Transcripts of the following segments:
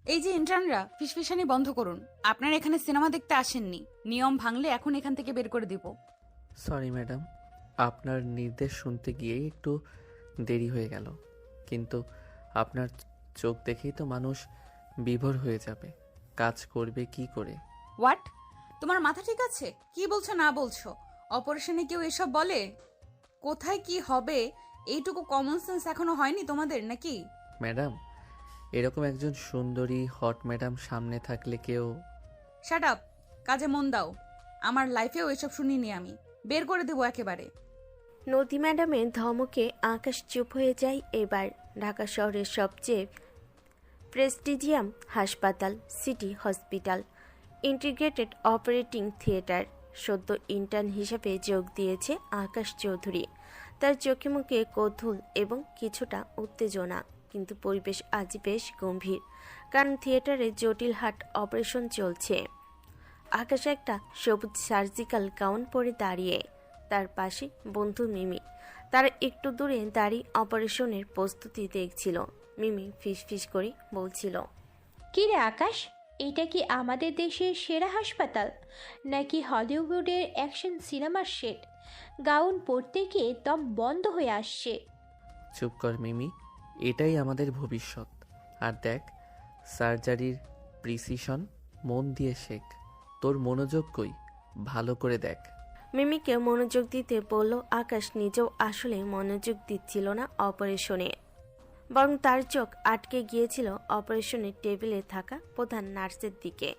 এই যে ইন্টার্নরা, ফিসফিসানি বন্ধ করুন। আপনারা এখানে সিনেমা দেখতে আসেননি। নিয়ম ভাঙলে এখন এখান থেকে বের করে দিব। সরি ম্যাডাম, আপনার নির্দেশ শুনতে গিয়েই একটু দেরি হয়ে গেল। কিন্তু আপনার চোখ দেখেই তো মানুষ বিভোর হয়ে যাবে। কাজ করবে কি করে? হোয়াট? তোমার মাথা ঠিক আছে? কি বলছো না বলছো? অপারেশনে কেউ এসব বলে? কোথায় কি হবে এইটুকু কমন সেন্স এখনো হয়নি তোমাদের নাকি? ম্যাডাম, এরকম একজন সুন্দরী হট ম্যাডাম সামনে থাকলে কেউ... শাট আপ, কাজে মন দাও। আমার লাইফেও এসব শুনিনি আমি। বের করে দেবো একেবারে। নদী ম্যাডামের ধমকে আকাশ চুপ হয়ে যায়। এবার ঢাকা শহরের সবচেয়ে প্রেস্টিজিয়াম হাসপাতাল, city hospital integrated operating theatre সদ্য ইন্টার্ন হিসেবে যোগ দিয়েছে আকাশ চৌধুরী। তার চোখে মুখে কৌতূহল এবং কিছুটা উত্তেজনা, কিন্তু পরিবেশ আজ বেশ গম্ভীর, কারণ থিয়েটারে জটিল হার্ট অপারেশন চলছে। আকাশ একটা সবুজ সার্জিক্যাল গাউন পরে দাঁড়িয়ে, তার পাশে বন্ধু মিমি। তারা একটু দূরে দাঁড়িয়ে অপারেশনের প্রস্তুতি দেখছিল। মিমি ফিসফিস করে বলছিল, কি রে আকাশ, এটা কি আমাদের দেশের সেরা হাসপাতাল নাকি হলিউডের অ্যাকশন সিনেমার সেট? গাউন পরতে গিয়ে দম বন্ধ হয়ে আসছে। চুপ কর মিমি, এটাই আমাদের ভবিষ্যৎ। আর দেখ, সার্জারির প্রিসিশন মন দিয়ে শেখ। তোর মনোযোগ কই, ভালো করে দেখ। মিমিকে মনোযোগ দিতে বলল আকাশ নিজেও আসলে মনোযোগ দিচ্ছিল না অপারেশনে, বরং তার চোখ আটকে গিয়েছিল অপারেশনের টেবিলে থাকা প্রধান নার্সের দিকে।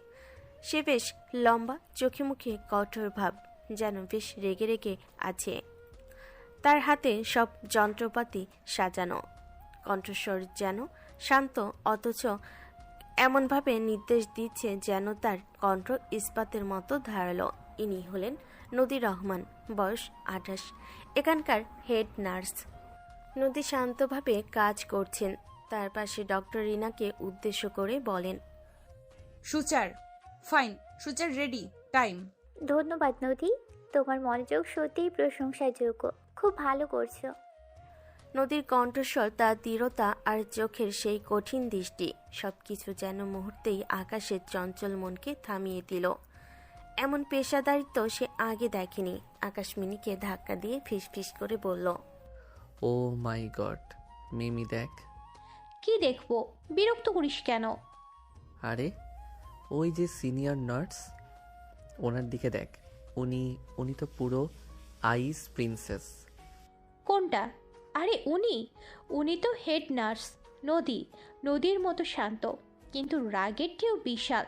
সে বেশ লম্বা, চোখে মুখে কঠোর ভাব, যেন বেশ রেগে রেগে আছে। তার হাতে সব যন্ত্রপাতি সাজানো, কণ্ঠস্বর যেন শান্ত, অথচ এমনভাবে নির্দেশ দিচ্ছে যেন তার কণ্ঠ ইস্পাতের মতো ধারালো। ইনি হলেন নদী রহমান, বয়স 28, এখানকার হেড নার্স। নদী শান্তভাবে কাজ করছেন। তার পাশে ডক্টর রিনাকে উদ্দেশ্য করে বলেন, suture, fine, suture ready, time. ধন্যবাদ নদী, তোমার মনোযোগ সত্যিই প্রশংসার যোগ্য। খুব ভালো করছো। নদীর কণ্ঠস্বর, তার দৃঢ়তা আর চোখের সেই কঠিন দৃষ্টি, সবকিছু যেন মুহূর্তেই আকাশের চঞ্চল মনকে থামিয়ে দিল। এমন পেশাদারিত্ব সে আগে দেখেনি। আকাশ মিনিকে ধাক্কা দিয়ে ফিসফিস করে বলল, ও মাই গড, মিমি দেখ। কি দেখবো? বিরক্ত করিস কেন? আরে, ওই যে সিনিয়র নার্স, ওনার দিকে দেখ। উনি উনি তো পুরো আইস প্রিন্সেস। কোনটা? আরে উনি উনি তো হেড নার্স। নদী নদীর মতো শান্ত, কিন্তু রাগের ঢেউ বিশাল।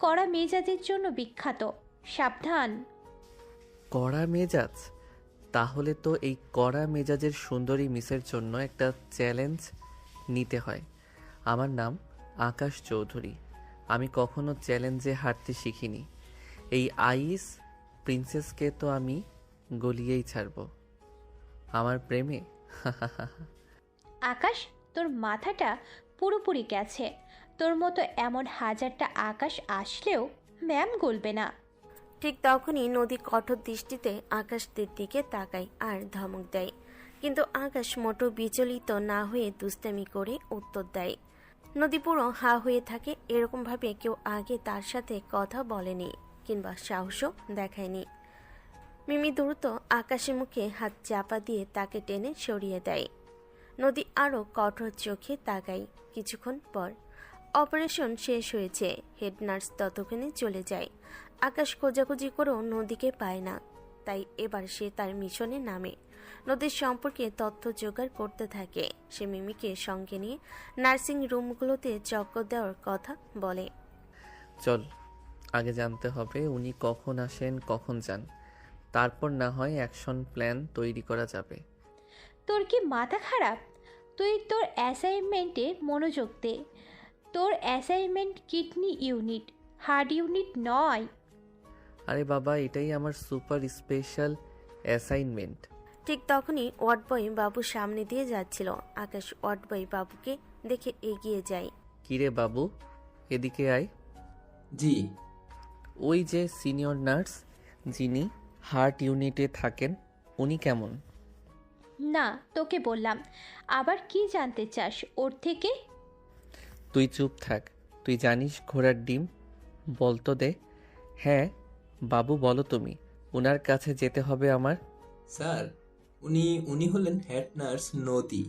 কড়া মেজাজের জন্য বিখ্যাত। সাবধান। কড়া মেজাজ? তাহলে তো এই কড়া মেজাজের সুন্দরী মিসের জন্য একটা চ্যালেঞ্জ নিতে হয়। আমার নাম আকাশ চৌধুরী। আমি কখনো চ্যালেঞ্জে হারতে শিখিনি। এই আইস প্রিন্সেসকে তো আমি গলিয়েই ছাড়ব আমার প্রেমে। আকাশ, তোর মাথাটা পুরোপুরি গেছে। তোর মতো এমন হাজারটা আকাশ আসলেও ম্যাম গলবে না। ঠিক তখনই নদী কঠোর দৃষ্টিতে আকাশদের দিকে তাকায় আর ধমক দেয়, কিন্তু আকাশ মোটো বিচলিত না হয়ে দুষ্টামি করে উত্তর দেয়। নদী পুরো হা হয়ে থাকে। এরকমভাবে কেউ আগে তার সাথে কথা বলেনি কিংবা সাহসও দেখায়নি। মিমি দ্রুত আকাশের মুখে হাত চাপা দিয়ে তাকে টেনে সরিয়ে দেয়। নদী আরও কঠোর চোখে তাকায়। কিছুক্ষণ পর অপারেশন শেষ হয়েছে। হেড নার্স ততক্ষণে চলে যায়। আকাশ খোঁজাখুঁজি করেও নদীকে পায় না, তাই এবার সে তার মিশনে নামে। নদীর সম্পর্কে তথ্য জোগাড় করতে থাকে। সে মিমিকে সঙ্গে নিয়ে নার্সিং রুমগুলোতে চক্কর দেওয়ার কথা বলে। চল, আগে জানতে হবে উনি কখন আসেন কখন যান, তারপর না হয় অ্যাকশন প্ল্যান তৈরি করা যাবে। তোর কি মাথা খারাপ? তুই তোর অ্যাসাইনমেন্টে মনোযোগ দে। তোর assignment kidney unit, heart unit নয়। আরে বাবা, এটাই আমার সুপার স্পেশাল অ্যাসাইনমেন্ট। ঠিক তখনই ওয়ার্ড বয় বাবু সামনে দিয়ে যাচ্ছিল। আকাশ ওয়ার্ড বয় বাবুকে দেখে এগিয়ে যায়। কিরে বাবু, এদিকে আয়। জি। ওই যে সিনিয়র নার্স যিনি হার্ট ইউনিটে থাকেন, উনি কেমন? না, তোকে বললাম। আবার কি জানতে চাস ওর থেকে? তুই চুপ থাক, তুই জানিস ঘোড়ার ডিম? বলতো দে। হ্যাঁ বাবু, বলো তুমি। ওনার কাছে যেতে হবে আমার। স্যার, উনি হলেন হেড নার্স নদী।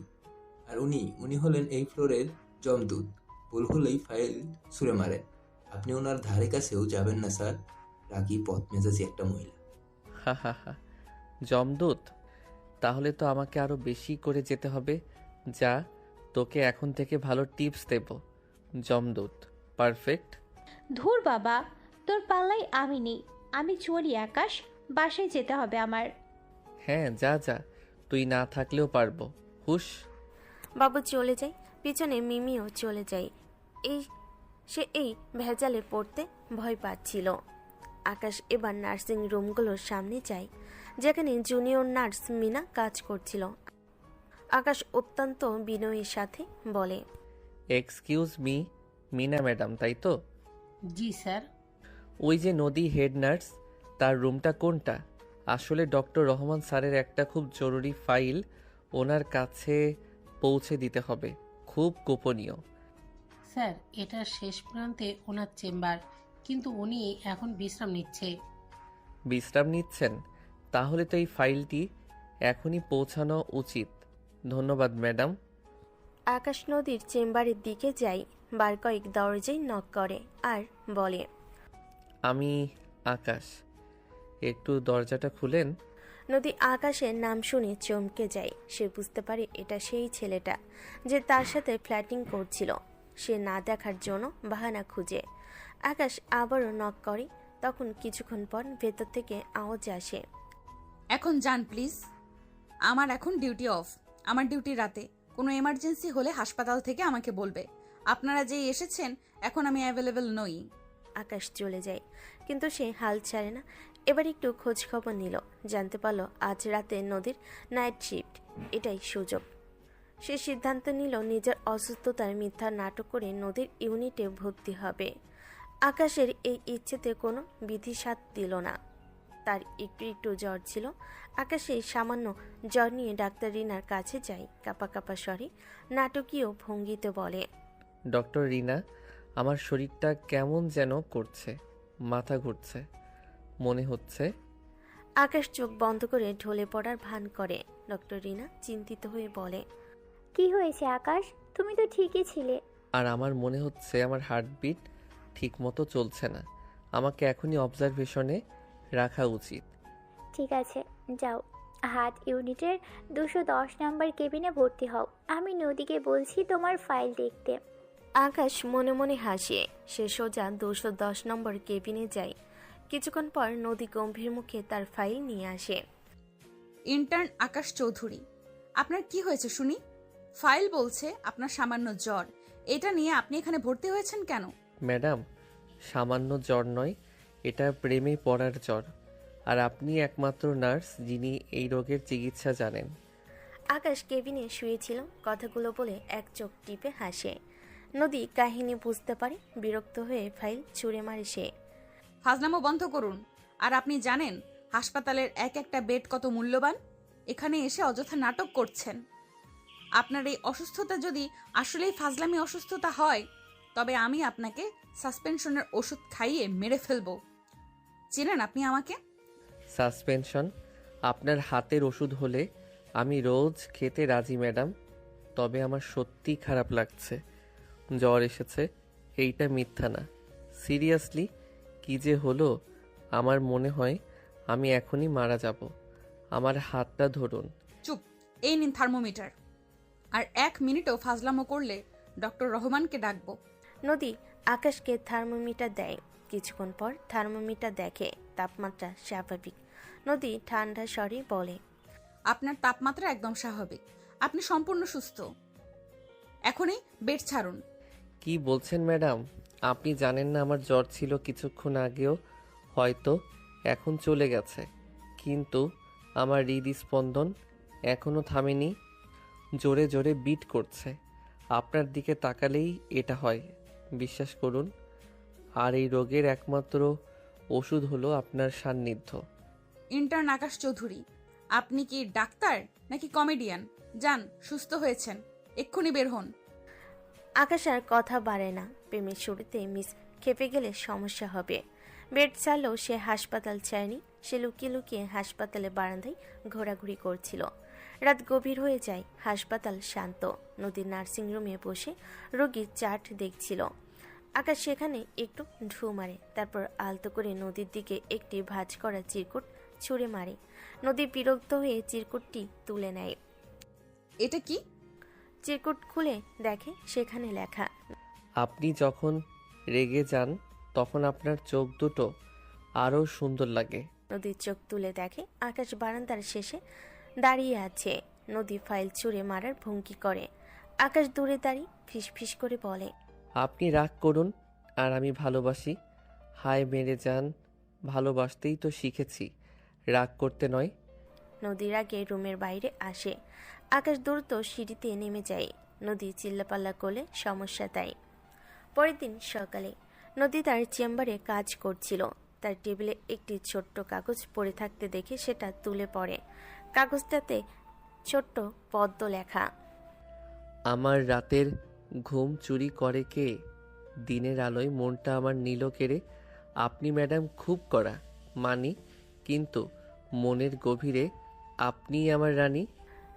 আর উনি হলেন এই ফ্লোরের জমদূত। ভুল হলেই ফাইল ছুঁড়ে মারেন। আপনি ওনার ধারে কাছেও যাবেন না স্যার। রাগী বদমেজাজি একটা মহিলা। হা হা হা। যমদূত? তাহলে তো আমাকে আরো বেশি করে যেতে হবে। যা, তোকে এখন থেকে ভালো টিপস দেব। যমদূত পারফেক্ট। ধুর বাবা, তোর পাল্লাই আমি নেই। আমি চলি আকাশ, বাসায় যেতে হবে আমার। হ্যাঁ যা যা, তুই না থাকলেও পারবো। হুশ। বাবু চলে যায়, পিছনে মিমিও চলে যায়। এই ভেজালে পড়তে ভয় পাচ্ছিল। আকাশ এবার নার্সিং রুমগুলোর সামনে যায়, যেখানে জুনিয়র নার্স মিনা কাজ করছিল। আকাশ অত্যন্ত বিনয়ের সাথে বলে, এক্সকিউজ মি, মিনা ম্যাডাম তাই তো? জি স্যার। ওই যে নদী হেড নার্স, তার রুমটা কোনটা? আসলে ডক্টর রহমান স্যারের একটা খুব জরুরি ফাইল ওনার কাছে পৌঁছে দিতে হবে, খুব গোপনীয়। স্যার, এটার শেষ প্রান্তে ওনার চেম্বার, কিন্তু উনি এখন বিশ্রাম নিচ্ছে। বিশ্রাম নিচ্ছেন? তাহলে তো এই ফাইলটি এখনই পৌঁছানো উচিত। ধন্যবাদ ম্যাডাম। আকাশ নদীর চেম্বারের দিকে যাই, বার কয়েক দরজায় নক করে আর বলে, আমি আকাশ, একটু দরজাটা খুলেন। নদী আকাশের নাম শুনে চমকে যায়। সে বুঝতে পারে এটা সেই ছেলেটা যে তার সাথে ফ্ল্যাটিং করছিল। সে না দেখার জন্য বাহানা খুঁজে। আকাশ আবারও নক করে, তখন কিছুক্ষণ পর ভেতর থেকে আওয়াজ আসে, এখন যান প্লিজ, আমার এখন ডিউটি অফ। আমার ডিউটি রাতে। কোনো এমার্জেন্সি হলে হাসপাতাল থেকে আমাকে বলবে। আপনারা যেই এসেছেন, এখন আমি অ্যাভেলেবেল নই। আকাশ চলে যায়, কিন্তু সে হাল ছাড়ে না। এবার একটু খোঁজ খবর নিল, জানতে পারলো আজ রাতে নদীর নাইট শিফট। এটাই সুযোগ। সে সিদ্ধান্ত নিল নিজের অসুস্থতার মিথ্যা নাটক করে নদীর ইউনিটে ভর্তি হবে। আকাশের এই ইচ্ছেতে কোনো বিধিসাত দিল না। তার একটু একটু জ্বর ছিল। আকাশ এই সামান্য জ্বর নিয়ে ডাক্তার রিনার কাছে যায়। কাপা কাপা স্বরে নাটকীয় ভঙ্গিতে বলে, ডক্টর রিনা, আমার শরীরটা কেমন যেন করছে, মাথা ঘুরছে মনে হচ্ছে। আকাশ চোখ বন্ধ করে ঢলে পড়ার ভান করে। ডক্টর রিনা চিন্তিত হয়ে বলে, কি হয়েছে আকাশ? তুমি তো ঠিকই ছিলে। আর আমার মনে হচ্ছে আমার হার্টবিট ঠিক মতো চলছে না। আমাকে এখনই অবজারভেশনে রাখা উচিত। ঠিক আছে, যাও হার্ট ইউনিটের 210 নম্বর কেবিনে ভর্তি হও। আমি নদীকে বলছি তোমার ফাইল দেখতে। আকাশ মনে মনে হাসে। সে সোজা 210 নম্বর কেবিনে যায়। কিছুক্ষণ পর নদী গম্ভীর মুখে তার ফাইল নিয়ে আসে। ইন্টার্ন আকাশ চৌধুরী, আপনার কি হয়েছে শুনি? ফাইল বলছে আপনার সামান্য জ্বর। এটা নিয়ে আপনি এখানে ভর্তি হয়েছেন কেন? ম্যাডাম, সামান্য জ্বর নয়, এটা প্রেমে পড়ার জ্বর। আর আপনি একমাত্র নার্স যিনি এই রোগের চিকিৎসা জানেন। আকাশ কেবিনে শুয়েছিল, কথাগুলো বলে এক চোখ টিপে হাসে। নদী কাহিনী বুঝতে পারে, বিরক্ত হয়ে ফাইল ছুঁড়ে মারে সে। ফাজলামো বন্ধ করুন। আর আপনি জানেন হাসপাতালের এক একটা বেড কত মূল্যবান? এখানে এসে অযথা নাটক করছেন। আপনার এই অসুস্থতা যদি আসলেই ফাজলামি অসুস্থতা হয়, তবে আমি আপনাকে সাসপেনশনের ওষুধ খাইয়ে মেরে ফেলবো। চেনেন আপনি আমাকে? সাসপেনশন আপনার হাতের ওষুধ হলে আমি রোজ খেতে রাজি ম্যাডাম। তবে আমার সত্যি খারাপ লাগছে, জ্বর এসেছে, এইটা মিথ্যা না। সিরিয়াসলি কি যে হলো, আমার মনে হয় আমি এখনই মারা যাব। আমার হাতটা ধরুন। চুপ, এই নিন থার্মোমিটার। আর 1 মিনিটও ফাজলামো করলে ডক্টর রহমানকে ডাকবো। নদী আকাশকে থার্মোমিটার দেয়। কিছুক্ষণ পর থার্মোমিটার দেখে তাপমাত্রা স্বাভাবিক। নদী ঠান্ডা স্বরে বলে, আপনার তাপমাত্রা একদম স্বাভাবিক। আপনি সম্পূর্ণ সুস্থ। এখনই বেড ছাড়ুন। কি বলছেন ম্যাডাম? আপনি জানেন না আমার জ্বর ছিল কিছুক্ষণ আগেও, হয়তো এখন চলে গেছে, কিন্তু আমার হৃদস্পন্দন এখনও থামেনি, জোরে জোরে বিট করছে। আপনার দিকে তাকালেই এটা হয়, বিশ্বাস করুন। আর এই রোগের একমাত্র ওষুধ হলো আপনার সান্নিধ্য। ইন্টার্ন আকাশ চৌধুরী, আপনি কি ডাক্তার নাকি কমেডিয়ান? যান, সুস্থ হয়েছেন, এক্ষুনি বের হন। আকাশ আর কথা বাড়ে না। প্রেমের শুরুতে মিস খেপে গেলে সমস্যা হবে। বেড ছাড়লেও সে হাসপাতাল ছাড়েনি। সে লুকিয়ে লুকিয়ে হাসপাতালে বারান্দায় ঘোরাঘুরি করছিল। রাত গভীর হয়ে যায়, হাসপাতাল শান্ত। নদীর নার্সিংরুমে বসে রোগীর চার্ট দেখছিল। আকাশ সেখানে একটু ঢু মারে, তারপর আলতো করে নদীর দিকে একটি ভাঁজ করা চিরকুট ছুঁড়ে মারে। নদী বিরক্ত হয়ে চিরকুটটি তুলে নেয়। এটা কি? চিরকুট খুলে দেখে সেখানে লেখা, আপনি যখন রেগে যান তখন আপনার চোখ দুটো আরও সুন্দর লাগে। নদীর চোখ তুলে দেখে আকাশ বারান্দার শেষে দাঁড়িয়ে আছে। নদী ফাইল ছুঁড়ে মারার ভঙ্গি করে। আকাশ দূরে দাঁড়িয়ে ফিসফিস করে বলে, আপনি রাগ করুন আর আমি ভালোবাসি। হায় মেরে যান, ভালোবাসতেই তো শিখেছি, রাগ করতে নয়। নদীর আগে রুমের বাইরে আসে। আকাশ দ্রুত সিঁড়িতে নেমে যায়। নদী চিল্লাপাল্লা করলে সমস্যা দেয়। পরের দিন সকালে নদী তার চেম্বারে কাজ করছিল। তার টেবিলে একটি ছোট্ট কাগজ পড়ে থাকতে দেখে সেটা তুলে পড়ে। কাগজটাতে ছোট্ট পদ্ম লেখা, আমার রাতের ঘুম চুরি করে কে? দিনের আলোয় মনটা আমার নীল কেড়ে। আপনি ম্যাডাম খুব কড়া মানি, কিন্তু মনের গভীরে আপনিই আমার রানী।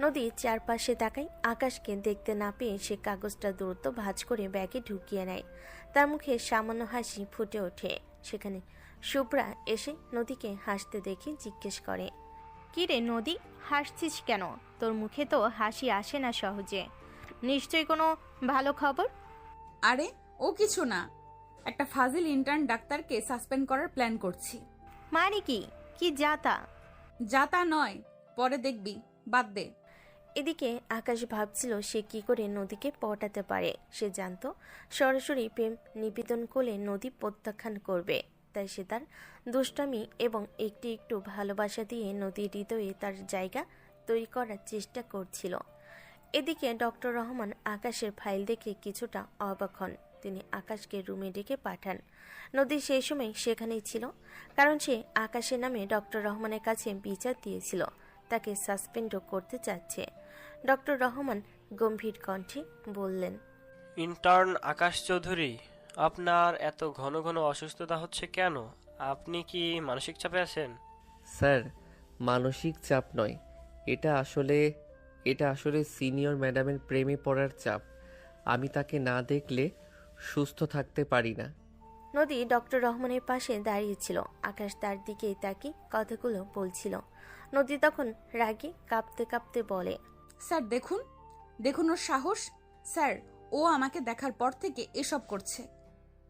নদী চারপাশে তাকায়। আকাশকে দেখতে না পেয়ে সে কাগজটা দ্রুত ভাঁজ করে ব্যাগে ঢুকিয়ে নেয়। তার মুখে সামান্য হাসি ফুটে ওঠে। সেখানে শুভ্রা এসে নদীকে হাসতে দেখে জিজ্ঞেস করে, কি রে নদী, হাসছিস কেন? তোর মুখে তো হাসি আসে না সহজে। নিশ্চয়ই কোনো ভালো খবর? আরে ও কিছু না, একটা ফাজিল ইন্টার্ন ডাক্তারকে সাসপেন্ড করার প্ল্যান করছি। মানে কি? কি যাতা? যা তা নয়, পরে দেখবি, বাদ দে। এদিকে আকাশ ভাবছিল সে কি করে নদীকে পটাতে পারে। সে জানতো সরাসরি প্রেম নিবেদন করলে নদী প্রত্যাখ্যান করবে। তাই সে তার দুষ্টামি এবং একটু একটু ভালোবাসা দিয়ে নদীর হৃদয়ে তার জায়গা তৈরি করার চেষ্টা করছিল। এদিকে ডক্টর রহমান আকাশের ফাইল দেখে কিছুটা অবাক হন। তিনি আকাশকে রুমে ডেকে পাঠান। নদী সেই সময় সেখানেই ছিল, কারণ সে আকাশের নামে ডক্টর রহমানের কাছে বিচার দিয়েছিল। তাকে সাসপেন্ডও করতে চাচ্ছে। ডক্টর রহমান গম্ভীর কণ্ঠে বললেন, ইন্টার্ন আকাশ চৌধুরী, আপনার এত ঘন ঘন অসুস্থতা হচ্ছে কেন? আপনি কি মানসিক চাপে আছেন? স্যার, মানসিক চাপ নয়, এটা আসলে সিনিয়র ম্যাডামের প্রেমে পড়ার চাপ। আমি তাকে না দেখলে সুস্থ থাকতে পারি না। নদী ডক্টর রহমানের পাশে দাঁড়িয়েছিল। আকাশ তার দিকেই তাকিয়ে কথাগুলো বলছিল। নদী তখন রাগে কাঁপতে কাঁপতে বলে, স্যার দেখুন, দেখুন ওর সাহস। স্যার, ও আমাকে দেখার পর থেকে এসব করছে।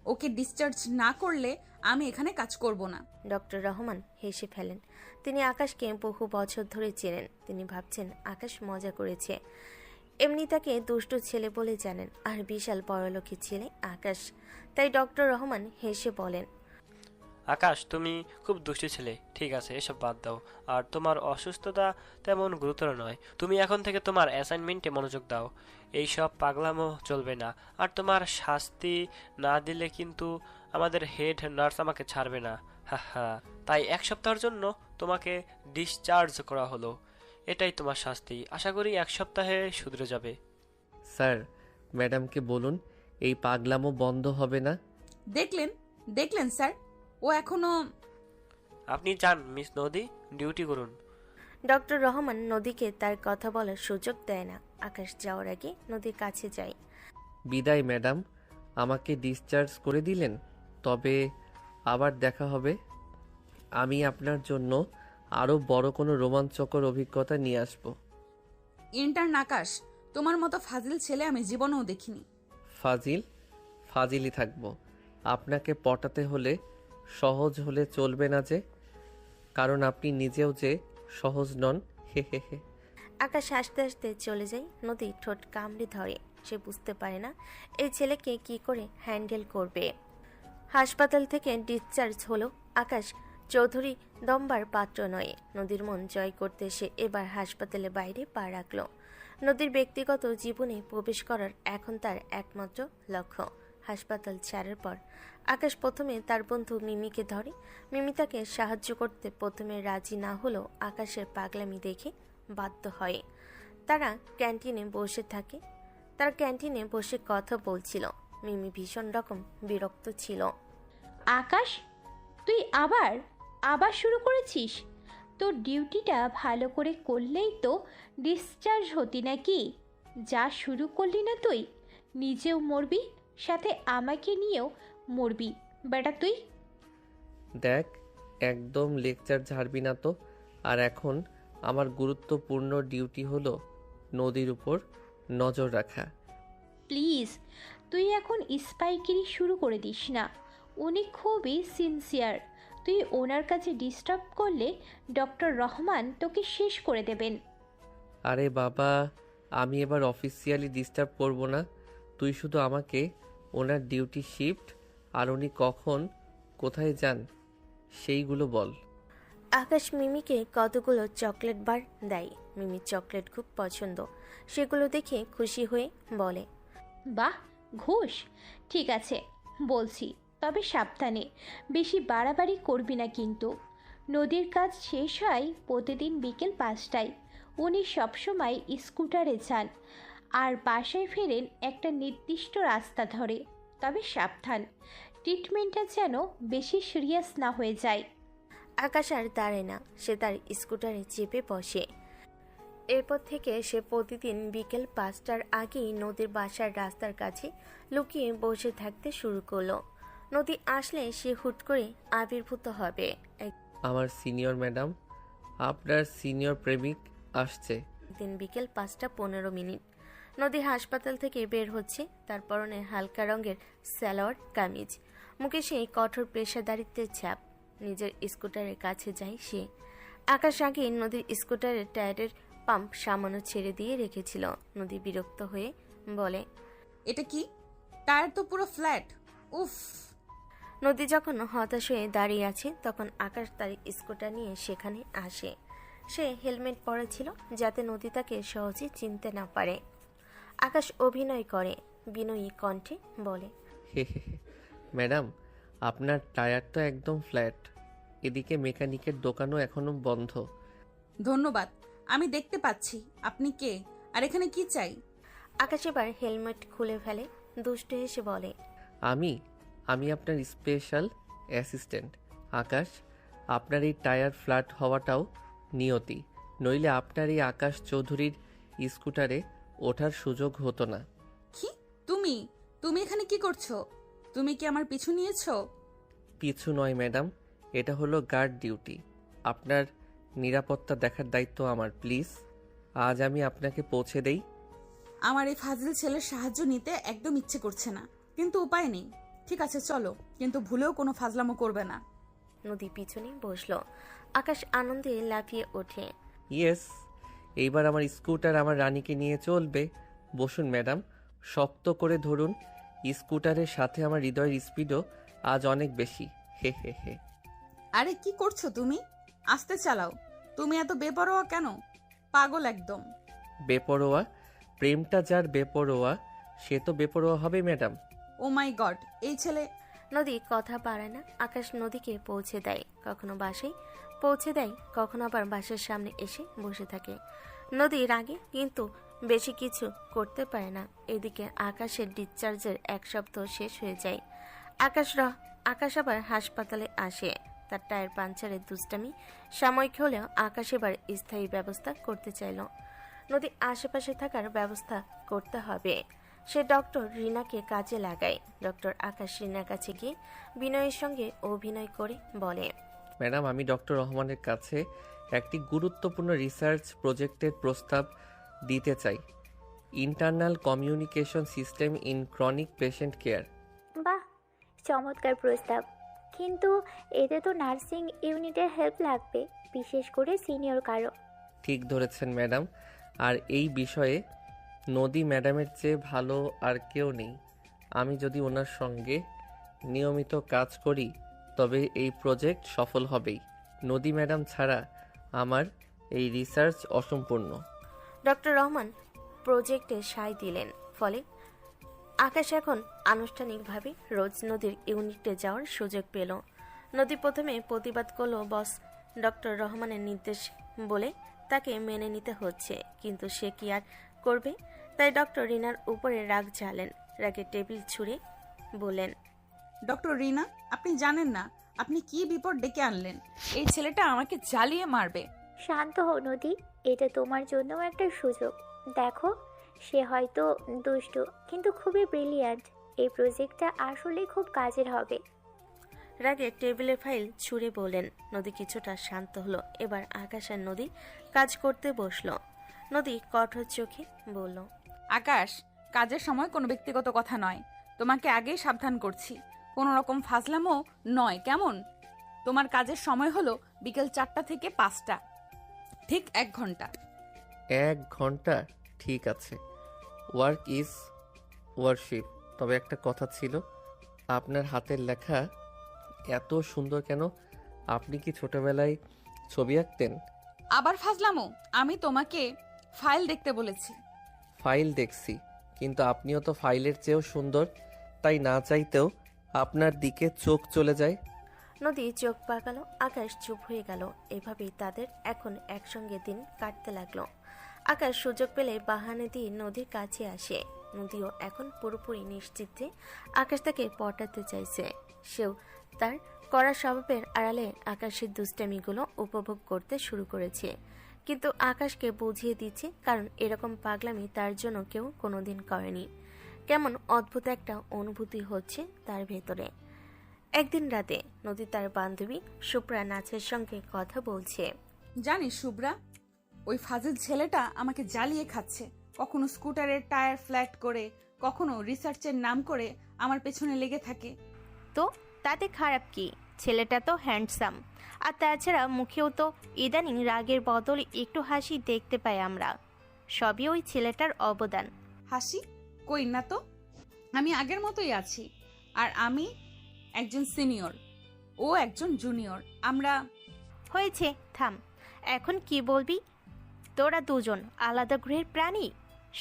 ওকে ডিসচার্জ না করলে আমি এখানে কাজ করব না। ডক্টর রহমান হেসে ফেলেন। তিনি আকাশকে বহু বছর ধরে চেনেন। তিনি ভাবছেন আকাশ মজা করেছে। এমনি তাকে দুষ্ট ছেলে বলে জানেন, আর বিশাল বড়লোকী ছেলে আকাশ। তাই ডক্টর রহমান হেসে বলেন, আকাশ, তুমি খুব দুষ্টু ছেলে। ঠিক আছে, এসব বাদ দাও। আর তোমার অসুস্থতা তেমন গুরুতর নয়। তুমি এখন থেকে তোমার অ্যাসাইনমেন্টে মনোযোগ দাও। এইসব পাগলামো চলবে না। আর তোমার শাস্তি না দিলে কিন্তু আমাদের হেড নার্স আমাকে ছাড়বে না। হা হা। তাই 1 সপ্তাহের জন্য তোমাকে ডিসচার্জ করা হলো। এটাই তোমার শাস্তি। আশা করি 1 সপ্তাহে শুধরে যাবে। স্যার, ম্যাডামকে বলুন এই পাগলামো বন্ধ হবে না। দেখলেন স্যার, ও এখনো। আপনি যান মিস নদী, ডিউটি করুন। ডক্টর রহমান নদীকে তার কথা বলার সুযোগ দেয় না। আকাশ যাওয়ার আগে নদীর কাছে যায়। বিদায় ম্যাডাম, আমাকে ডিসচার্জ করে দিলেন, তবে আবার দেখা হবে। আমি আপনার জন্য আরও বড় কোনো রোমাঞ্চকর অভিজ্ঞতা নিয়ে আসব। ইন্টার্ন আকাশ, তোমার মতো ফাজিল ছেলে আমি জীবনেও দেখিনি। ফাজিলই থাকবো। আপনাকে পটাতে হলে সহজ হলে চলবে না যে, কারণ আপনি নিজেও যে সহজ নন। হে হে হে। আকাশ হাসতে হাসতে চলে যায়। নদী ঠোঁট কামড়ে ধরে। সে বুঝতে পারে না এই ছেলেকে কি করে হ্যান্ডেল করবে। হাসপাতাল থেকে ডিসচার্জ হলো আকাশ চৌধুরী দম্বার পাত্র নয়। নদীর মন জয় করতে সে এবার হাসপাতালের বাইরে পা রাখল। নদীর ব্যক্তিগত জীবনে প্রবেশ করার এখন তার একমাত্র লক্ষ্য। হাসপাতাল ছাড়ার পর আকাশ প্রথমে তার বন্ধু মিমিকে ধরে। মিমি তাকে সাহায্য করতে প্রথমে রাজি না হলেও আকাশের পাগলামি দেখে বাধ্য হয়। তারা ক্যান্টিনে বসে কথা বলছিল। মিমি ভীষণ রকম বিরক্ত ছিল। আকাশ, তুই আবার আবার শুরু করেছিস? তোর ডিউটিটা ভালো করে করলেই তো ডিসচার্জ হতি নাকি? যা শুরু করলি না তুই, নিজেও মরবি, সাথে আমাকে নিয়েও মরবি বেটা তুই। দেখ, একদম লেকচার ঝাড়বি না তো। আর এখন আমার গুরুত্বপূর্ণ ডিউটি হলো নদীর উপর নজর রাখা। প্লিজ, তুই এখন স্পাইকিরি শুরু করে দিস না। উনি খুবই সিনসিয়ার। তুই ওনার কাছে ডিস্টার্ব করলে ডক্টর রহমান তোকে শেষ করে দেবেন। আরে বাবা, আমি এবার অফিসিয়ালি ডিস্টার্ব করব না। তুই শুধু আমাকে ওনার ডিউটি শিফট আর উনি কখন কোথায় যান সেইগুলো বল। আকাশ মিমিকে কতগুলো চকলেট বার দেয়। মিমির চকলেট খুব পছন্দ। সেগুলো দেখে খুশি হয়ে বলে, বাহ, ঘুষ! ঠিক আছে, বলছি, তবে সাবধানে, বেশি বাড়াবাড়ি করবি না কিন্তু। নদীর কাজ শেষ হয় প্রতিদিন বিকেল 5টায়। উনি সবসময় স্কুটারে যান আর বাসায় ফেরেন একটা নির্দিষ্ট রাস্তা ধরে। তবে সাবধান, ট্রিটমেন্টটা যেন বেশি সিরিয়াস না হয়ে যায়। আকাশ আর দাঁড়ায় না, সে তার স্কুটারে চেপে বসে। এরপর থেকে সে প্রতিদিন বিকেল 5টার আগেই নদীর বাসার রাস্তার কাছে লুকিয়ে বসে থাকতে শুরু করলো। নদী আসলে সে হুট করে আবির্ভূত হবে। আমার সিনিয়র ম্যাডাম, আপনার সিনিয়র প্রেমিক আসছে। একদিন বিকেল 5:15। নদী হাসপাতাল থেকে বের হচ্ছে। তার পরনে হালকা রঙের সালোয়ার কামিজ, মুখে সেই কঠোর পেশাদারিত্বের ছাপ। নিজের স্কুটারের কাছে যায় সে। আকাশ আগে নদীর স্কুটারের টায়ারের পাম্প সামান্য ছেড়ে দিয়ে রেখেছিল। নদী বিরক্ত হয়ে বলে, এটা কি? টায়ার তো পুরো ফ্ল্যাট। উফ! নদী যখন হতাশ হয়ে দাঁড়িয়ে আছে তখন আকাশ তার স্কুটার নিয়ে সেখানে আসে। সে হেলমেট পরেছিল যাতে নদী তাকে সহজে চিনতে না পারে। আকাশ অভিনয় করে, বিনয়ী কণ্ঠে বলে, হে হে হে। ম্যাডাম, আপনার টায়ার তো একদম ফ্ল্যাট। এদিকে মেকানিকের দোকানও এখনো বন্ধ। ধন্যবাদ, আমি দেখতে পাচ্ছি আপনি কে, আর এখানে কি চাই? আকাশ এবার হেলমেট খুলে ফেলে, দুষ্টু হেসে বলে, আমি আপনার স্পেশাল অ্যাসিস্ট্যান্ট আকাশ। আপনার এই টায়ার ফ্ল্যাট হওয়াটাও নিয়তি, নইলে আপনার এই আকাশ চৌধুরীর স্কুটারে ওঠার সুযোগ হতো না। কি? তুমি তুমি এখানে কি করছো? তুমি কি আমার পিছু নিয়েছো? পিছু নয় ম্যাডাম, এটা হলো গার্ড ডিউটি। আপনার নিরাপত্তা দেখার দায়িত্ব আমার। প্লিজ, আজ আমি আপনাকে পৌঁছে দেই। আমার এই ফাজিল ছেলের সাহায্য নিতে একদম ইচ্ছে করছে না, কিন্তু উপায় নেই। ঠিক আছে চলো, কিন্তু ভুলেও কোনো ফাজলামো করবে না। নদী পিছনে বসলো। আকাশ আনন্দে লাফিয়ে ওঠে। ইয়েস, এইবার আমার স্কুটার আমার রানীকে নিয়ে চলবে। বসুন ম্যাডাম, শক্ত করে ধরুন। স্কুটারের সাথে আমার হৃদয়ের স্পিডও আজ অনেক বেশি। হে হে হে। আরে কি করছো তুমি? আস্তে চালাও। তুমি এত বেপরোয়া কেন? পাগল একদম। বেপরোয়া? প্রেমটা যার বেপরোয়া সে তো বেপরোয়া হবে ম্যাডাম। ও মাই গড, এই ছেলে। নদী কথা পারে না। আকাশ নদীকে পৌঁছে দেয়, কখনো বাসায় পৌঁছে দেয়, কখনো আবার বাসার সামনে এসে বসে থাকে। নদী রাগে কিন্তু বেশি কিছু করতে পারে না। এদিকে আকাশের ডিসচার্জের 1 সপ্তাহ শেষ হয়ে যায়। আকাশ আবার হাসপাতালে আসে। তার টায়ার পাঞ্চারের দুষ্টামি সাময়িক হলেও আকাশ এবার স্থায়ী ব্যবস্থা করতে চাইল। নদী আশেপাশে থাকার ব্যবস্থা করতে হবে। সে ডক্টর রিনাকে কাজে লাগায়। ডক্টর আকাশ রিনার কাছে গিয়ে বিনয়ের সঙ্গে অভিনয় করে বলে, ম্যাডাম, আমি ডক্টর রহমানের কাছে একটি গুরুত্বপূর্ণ রিসার্চ প্রজেক্টের প্রস্তাব দিতে চাই। Internal communication system in chronic patient care. বাহ, চমৎকার প্রস্তাব, কিন্তু এতে তো নার্সিং ইউনিটের হেল্প লাগবে, বিশেষ করে সিনিয়র কারো। ঠিক ধরেছেন ম্যাডাম, আর এই বিষয়ে নদী ম্যাডামের চেয়ে ভালো আর কেউ নেই। আমি যদি ওনার সঙ্গে নিয়মিত কাজ করি তবে এই প্রজেক্ট সফল হবেই। নদী ম্যাডাম ছাড়া আমার এই রিসার্চ অসম্পূর্ণ। ডক্টর রহমান প্রজেক্টে সায় দিলেন। ফলে আকাশ এখন আনুষ্ঠানিকভাবে রোজ নদীর ইউনিটে যাওয়ার সুযোগ পেল। নদী প্রথমে প্রতিবাদ করল, বস ডক্টর রহমানের নির্দেশ বলে তাকে মেনে নিতে হচ্ছে, কিন্তু সে কি আর করবে। তাই ডক্টর রিনার উপরে রাগ ঝালেন। রাগে টেবিল ছুঁড়ে বললেন, ডক্টর রিনা, আপনি জানেন না আপনি কি বিপদ ডেকে আনলেন। এই ছেলেটা আমাকে জ্বালিয়ে মারবে। শান্ত হও নদী, এটা তোমার জন্যও একটা সুযোগ। দেখো, সে হয়তো দুষ্টু কিন্তু খুবই ব্রিলিয়ান্ট। এই প্রজেক্টটা আসলে খুব কাজের হবে। রাগে টেবিলের ফাইল ছুঁড়ে বললেন। নদী কিছুটা শান্ত হলো। এবার আকাশ আর নদী কাজ করতে বসলো। নদী কঠোর চোখে বলল, আকাশ, কাজের সময় কোনো ব্যক্তিগত কথা নয়। তোমাকে আগেই সাবধান করছি, কোনো রকম ফাজলামো নয়, কেমন? তোমার কাজের সময় হলো বিকেল 4টা থেকে 5টা, ঠিক 1 ঘন্টা। 1 ঘন্টা? ঠিক আছে, ওয়ার্ক ইজ ওয়ারশিপ। তবে একটা কথা ছিল, আপনার হাতের লেখা এত সুন্দর কেন? আপনি কি ছোটবেলায় ছবি আঁকতেন? আবার ফাজলামো? আমি তোমাকে ফাইল দেখতে বলেছি। ফাইল দেখছি, কিন্তু আপনিও তো ফাইলের চেয়েও সুন্দর, তাই না চাইতেও আপনার দিকে চোখ চলে যায়। নদী চোখ পাকালো। আকাশ চুপ হয়ে গেল। এভাবেই তাদের এখন একসঙ্গে দিন কাটতে লাগলো। আকাশ সুযোগ পেলে বাহানে দিয়ে নদীর কাছে আসে। নদীও এখন পুরোপুরি নিশ্চিত যে আকাশ তাকে পটাতে চাইছে। সেও তার কড়া স্বভাবের আড়ালে আকাশের দুষ্টামিগুলো উপভোগ করতে শুরু করেছে। কিন্তু আকাশকে বুঝিয়ে দিচ্ছে, কারণ এরকম পাগলামি তার জন্য কেউ কোনোদিন করেনি। কেমন অদ্ভুত একটা অনুভূতি হচ্ছে তার ভেতরে। একদিন রাতে নদী তার বান্ধবী শুভ্রা নাচের সঙ্গে কথা বলছে। জানিস শুভ্রা, ওই ফাজিল ছেলেটা আমাকে জ্বালিয়ে খাচ্ছে। কখনো স্কুটারের টায়ার ফ্ল্যাট করে, কখনো রিসার্চের নাম করে আমার পেছনে লেগে থাকে। তো তাতে খারাপ কি? ছেলেটা তো হ্যান্ডসাম। আর তাছাড়া মুখেও তো ইদানিং রাগের বদলে একটু হাসি দেখতে পাই আমরা। সবই ওই ছেলেটার অবদান। হাসি কই না তো, আমি আগের মতোই আছি। আর আমি একজন সিনিয়র, ও একজন জুনিয়র। আমরা হয়েছে, থাম। এখন কি বলবি? তোরা দুজন আলাদা গ্রহের প্রাণী।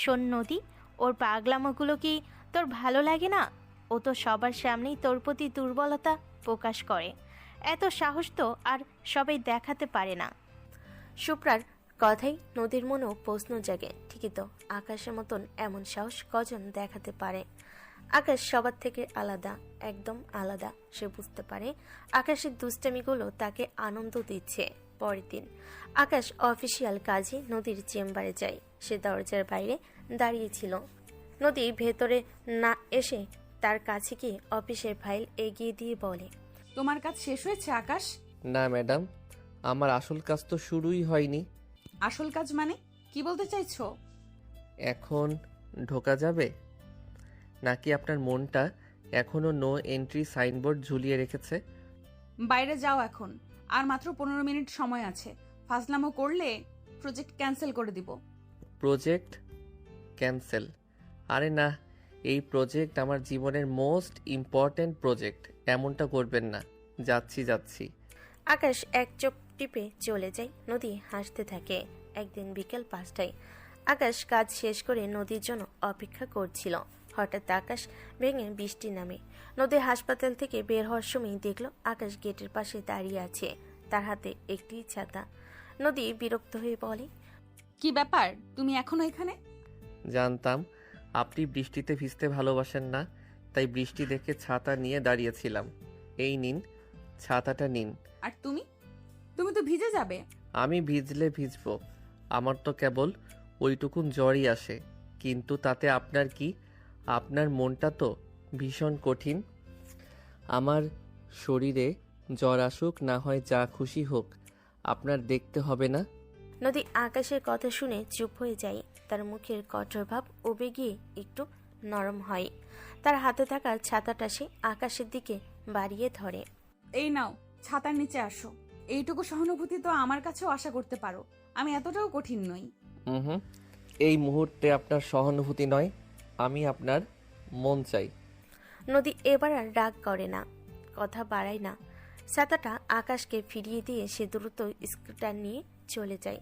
শোন নদী, ওর পাগলামোগুলো কি তোর ভালো লাগে না? ও তো সবার সামনেই তোর প্রতি দুর্বলতা প্রকাশ করে। এত সাহস তো আর সবাই দেখাতে পারে না। শুভ্রার কথাই নদীর মনেও প্রশ্ন জাগে। ঠিকই তো, আকাশের মতন এমন সাহস কজন দেখাতে পারে? আকাশ সবার থেকে আলাদা, একদম আলাদা। সে বুঝতে পারে আকাশের দুষ্টামিগুলো তাকে আনন্দ দিচ্ছে। পরের দিন আকাশ অফিসিয়াল কাজে নদীর চেম্বারে যায়। সে দরজার বাইরে দাঁড়িয়েছিল। নদী ভেতরে না এসে তার কাছে গিয়ে অফিসের ফাইল এগিয়ে দিয়ে বলে, তোমার কাজ শেষ হয়েছে আকাশ? না ম্যাডাম, আমার আসল কাজ তো শুরুই হয়নি। আসল কাজ মানে কি বলতে চাইছো? এখন ঢোকা যাবে নাকি আপনার মনটা এখনো নো এন্ট্রি সাইনবোর্ড ঝুলিয়ে রেখেছে? বাইরে যাও এখন, আর মাত্র 15 মিনিট সময় আছে। ফাজলামো করলে প্রজেক্ট ক্যান্সেল করে দিব। Project cancel? আরে না, এই প্রজেক্ট আমার জীবনের মোস্ট ইম্পর্ট্যান্ট প্রজেক্ট। এমনটা করবেন না। যাচ্ছি। আকাশ এক চোখ টিপে চলে যায়। নদী হাসতে থাকে। একদিন বিকেল 5টায় আকাশ কাজ শেষ করে নদীর জন্য অপেক্ষা করছিল। হঠাৎ আকাশ ভেঙে বৃষ্টি নামে। নদী হাসপাতাল থেকে বের হওয়ার সময় দেখল আকাশ গেটের পাশে দাঁড়িয়ে আছে, তার হাতে একটি ছাতা। নদী বিরক্ত হয়ে বলে, কি ব্যাপার, তুমি এখনো এখানে? জানতাম আপনি বৃষ্টিতে ভিজতে ভালোবাসেন না, তাই বৃষ্টি দেখে ছাতা নিয়ে দাঁড়িয়েছিলাম। এই নিন, ছাতাটা নিন। আর তুমি তুমি তো ভিজে যাবে। আমি ভিজলে ভিজবো, আমার তো কেবল ওইটুকুন জ্বরই আসে। কিন্তু তাতে আপনার কি? আপনার মনটা তো ভীষণ কঠিন। আমার শরীরে জ্বর আসুক না হয় যা খুশি হোক, আপনার দেখতে হবে না। নদী আকাশের কথা শুনে চুপ হয়ে যায়। তার মুখের কঠোর ভাব উবে গিয়ে একটু নরম হয়। তার হাতে থাকা ছাতাটা সে আকাশের দিকে বাড়িয়ে ধরে। এই নাও, ছাতার নিচে আসো। এইটুকু সহানুভূতি তো আমার কাছেও আশা করতে পারো। আমি এতটাও কঠিন নই। হুম, এই মুহূর্তে আপনার সহানুভূতি নয়, আমি আপনার মন চাই। নদী এবার আর রাগ করে না, কথা বাড়ায় না। ছাতাটা আকাশকে ফিরিয়ে দিয়ে সে দ্রুত স্কুটার নিয়ে চলে যায়।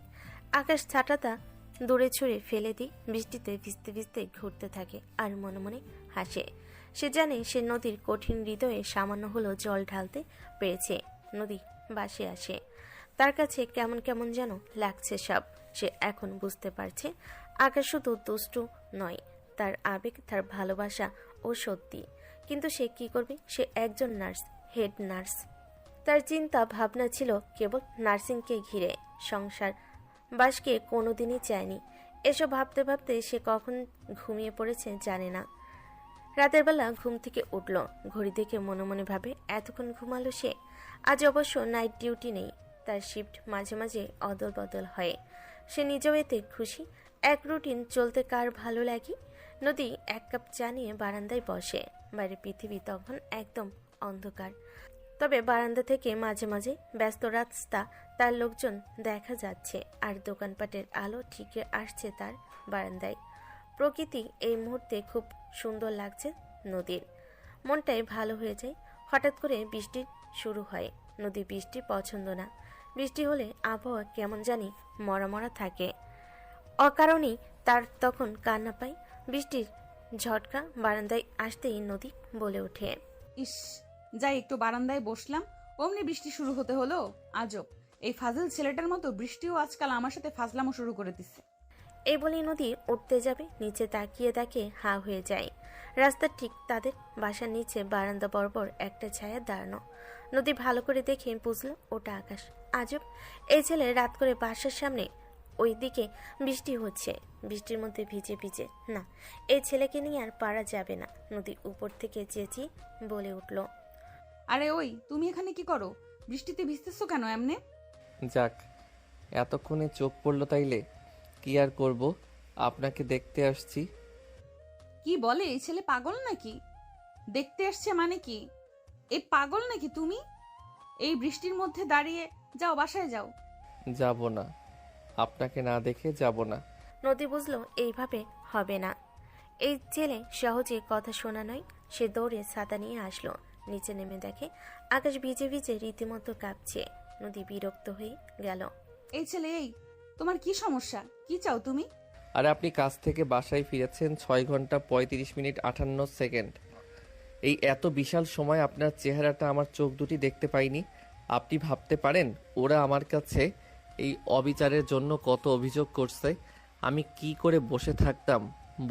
আকাশ ছাতাটা দূরে ছুঁড়ে ফেলে দিয়ে বৃষ্টিতে ভিজতে ভিজতে ঘুরতে থাকে আর মনে মনে হাসে। সে জানে সে নদীর কঠিন হৃদয়ে সামান্য হলেও জল ঢালতে পেরেছে। নদী বাসে আসে। তার কাছে কেমন কেমন যেন লাগছে সব। সে এখন বুঝতে পারছে আকাশ শুধু দুষ্টু নয়, তার আবেগ, তার ভালোবাসা ও সত্যি, কিন্তু সে কি করবে? সে একজন নার্স, হেড নার্স। তার চিন্তা ভাবনা ছিল কেবল নার্সিংকে ঘিরে। সংসার বাসকে কোনোদিনই চায়নি। এসব ভাবতে ভাবতে সে কখন ঘুমিয়ে পড়েছে জানে না। রাতের বেলা ঘুম থেকে উঠল, ঘড়ি দেখে মনে মনে ভাবে এতক্ষণ ঘুমালো সে। আজ অবশ্য নাইট ডিউটি নেই, তার শিফট মাঝে মাঝে অদল বদল হয়। সে নিজেও এতে খুশি। এক রুটিন চলতে কার ভালো লাগে? নদী এক কাপ চা নিয়ে বারান্দায় বসে। বাইরে পৃথিবী তখন একদম অন্ধকার, তবে বারান্দা থেকে মাঝে মাঝে ব্যস্ত রাস্তা, তার লোকজন দেখা যাচ্ছে, আর দোকানপাটের আলো ঠিকই আসছে তার বারান্দায়। প্রকৃতি এই মুহূর্তে খুব সুন্দর লাগছে নদীর। মনটাই ভালো হয়ে যায়। হঠাৎ করে বৃষ্টি শুরু হয়। নদী বৃষ্টি পছন্দ না। বৃষ্টি হলে আবহাওয়া কেমন জানি মরা মরা থাকে। অকারণেই তার তখন কান্না পায়। বৃষ্টির ঝটকা বারান্দায় আসতেই নদী বলে ওঠে, ইস, যাই একটু বারান্দায় বসলাম, অমনি বৃষ্টি শুরু হতে হলো। আজব, এই ফাজিল ছেলেটার মতো বৃষ্টিও আজকাল আমার সাথে ফাজলামো শুরু করে দিচ্ছে। এই বলে নদী উঠতে যাবে, নিচে তাকিয়ে দেখে হা হয়ে যায়। রাস্তার ঠিক তাদের বাসার নিচে বারান্দা বরাবর একটা ছায়া দাঁড়ানো। নদী ভালো করে দেখে বুঝলো ওটা আকাশ। আজব, এই ছেলে রাত করে বাসার সামনে, ওই দিকে বৃষ্টি হচ্ছে, বৃষ্টির মধ্যে ভিজে ভিজে। না, এই ছেলেকে নিয়ে আর পারা যাবে না। নদী উপর থেকে চেঁচিয়ে বলে উঠল, আরে ওই, তুমি এখানে কি করো? বৃষ্টিতে ভিজতেছো কেন এমনে? যাক, এতক্ষণে চোখ পড়লো তাইলে। কি আর করব, আপনাকে দেখতে আসছি। কি বলে এই ছেলে? পাগল নাকি? দেখতে আসছে মানে কি? এই পাগল নাকি তুমি? এই বৃষ্টির মধ্যে দাঁড়িয়ে যাও, বাসায় যাও। যাব না, আপনাকে না দেখে যাব না। নদী বুঝলো এইভাবে হবে না। এই ছেলে সহজে কথা শোনা নয়। সে দৌড়ে ছাতা নিয়ে আসলো। নিচে নেমে দেখে আকাশ ভিজে ভিজে রীতিমতো কাঁপছে। নদী বিরক্ত হয়ে গেল। এই ছেলে, এই তোমার কি সমস্যা? কি চাও তুমি? আর আপনি কাজ থেকে বাসায় ফিরেছেন 6 ঘন্টা 35 মিনিট 58 সেকেন্ড। এই এত বিশাল সময় আপনার চেহারাটা আমার চোখ দুটি দেখতে পাইনি। আপনি ভাবতে পারেন ওরা আমার কাছে এই অবিচারের জন্য কত অভিযোগ করছে। আমি কি করে বসে থাকতাম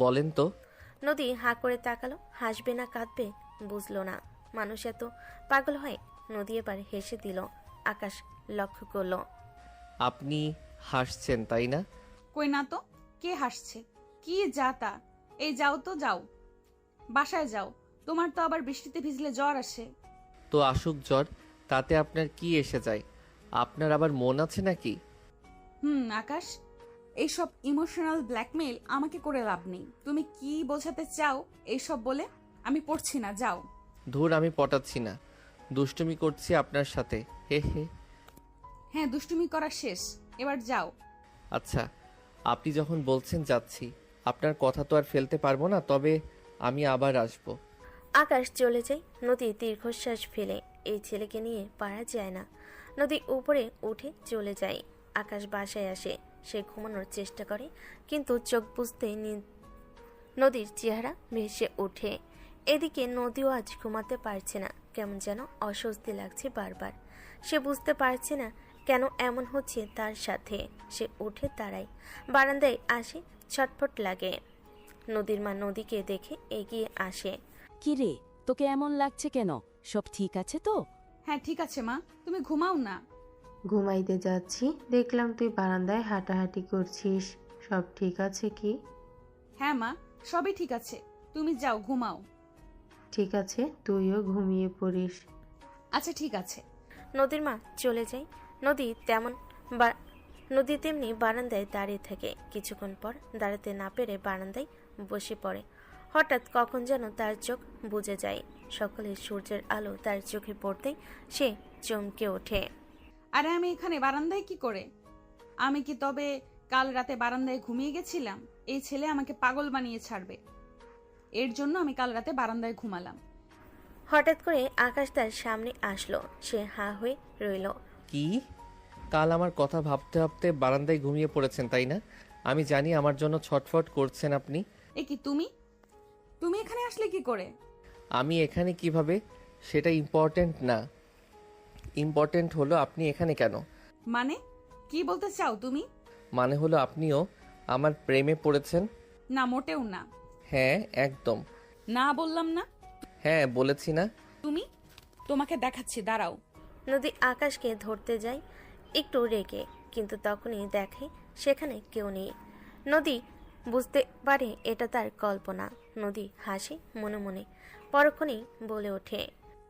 বলেন তো? নদী হা করে তাকালো। হাসবে না কাঁদবে বুঝলো না। মানুষ এত পাগল হয়? নদী এবার হেসে দিল। আকাশ লক্ষ্য করলো। আপনি হাসছেন তাই না? কই না তো, কে হাসছে? কি যা তা। এই যাও তো, যাও, বাসায় যাও। তোমার তো আবার বৃষ্টিতে ভিজলে জ্বর আসে। তো আসুক জ্বর, তাতে আপনার কি এসে যায়? আপনার আবার মন আছে নাকি? আকাশ, এইসব ইমোশনাল ব্ল্যাকমেল আমাকে করে লাভ নেই। তুমি কি বোঝাতে চাও এইসব বলে? আমি পড়ছি না, যাও। ধুর, আমি পটাচ্ছি না, দুষ্টুমি করছি আপনার সাথে, হে হে। হ্যাঁ, দুষ্টুমি করা শেষ, এবার যাও। আচ্ছা, আপনি যখন বলছেন যাচ্ছি। আপনার কথা তো আর ফেলতে পারবো না, তবে আমি আবার আসবো। আকাশ চলে যায়। নদী দীর্ঘশ্বাস ফেলে। এই ছেলেকে নিয়ে পারা যায় না। নদী উপরে উঠে চলে যায়। আকাশ বাসায় আসে। সে ঘুমানোর চেষ্টা করে, কিন্তু চোখ বুঝতে নদীর চেহারা ভেসে ওঠে। এদিকে নদীও আজ ঘুমাতে পারছে না। কেমন যেন অস্বস্তি লাগছে বারবার। সে বুঝতে পারছে না কেন এমন হচ্ছে তার সাথে। সে উঠে দাঁড়ায়, বারান্দায় আসে। ছটফট লাগে। নদীর মা নদীকে দেখে এগিয়ে আসে। কি রে, তোকে এমন লাগছে কেন? সব ঠিক আছে তো? হ্যাঁ ঠিক আছে মা, তুমি ঘুমাও না। ঘুমাইতে যাচ্ছি, দেখলাম তুই বারান্দায় হাঁটাহাঁটি করছিস। সব ঠিক আছে কি? হ্যাঁ মা, সবই ঠিক আছে, তুমি যাও ঘুমাও। ঠিক আছে, তুইও ঘুমিয়ে পড়িস। আচ্ছা ঠিক আছে। নদীর মা চলে যায়। নদী তেমনি বারান্দায় দাঁড়িয়ে থাকে। কিছুক্ষণ পর দাঁড়াতে না পেরে বারান্দায় বসে পড়ে। হঠাৎ কখন যেন তার চোখ বুজে যায়। সকালে সূর্যের আলো তার চোখে পড়তেই সে চমকে ওঠে। আরে আমি এখানে বারান্দায় কি করে? আমি কি তবে কাল রাতে বারান্দায় ঘুমিয়ে গেছিলাম? এই ছেলে আমাকে পাগল বানিয়ে ছাড়বে, এর জন্য আমি কাল রাতে বারান্দায় ঘুমালাম। হঠাৎ করে আকাশ তার সামনে আসলো। সে হা হয়ে রইল। কি? কাল আমার কথা ভাবতে ভাবতে বারান্দায় ঘুমিয়ে পড়েছেন তাই না? আমি জানি আমার জন্য ছটফট করছেন আপনি। এ কি, তুমি তুমি এখানে আসলে কি করে? আমি এখানে কিভাবে সেটা ইম্পর্ট্যান্ট না। ইম্পর্ট্যান্ট হলো আপনি এখানে কেন। মানে কি বলতে চাও তুমি? মানে হলো আপনিও আমার প্রেমে পড়েছেন। না, মোটেও না। হ্যাঁ একদম। না বললাম না? হ্যাঁ বলেছি না? তোমাকে দেখাচ্ছি, দাঁড়াও। নদী আকাশকে ধরতে যায় একটু রেগে, কিন্তু তখনই দেখে সেখানে কেউ নেই। নদী বুঝতে পারে এটা তার কল্পনা। নদী হাসে মনে মনে, পরক্ষণেই বলে ওঠে,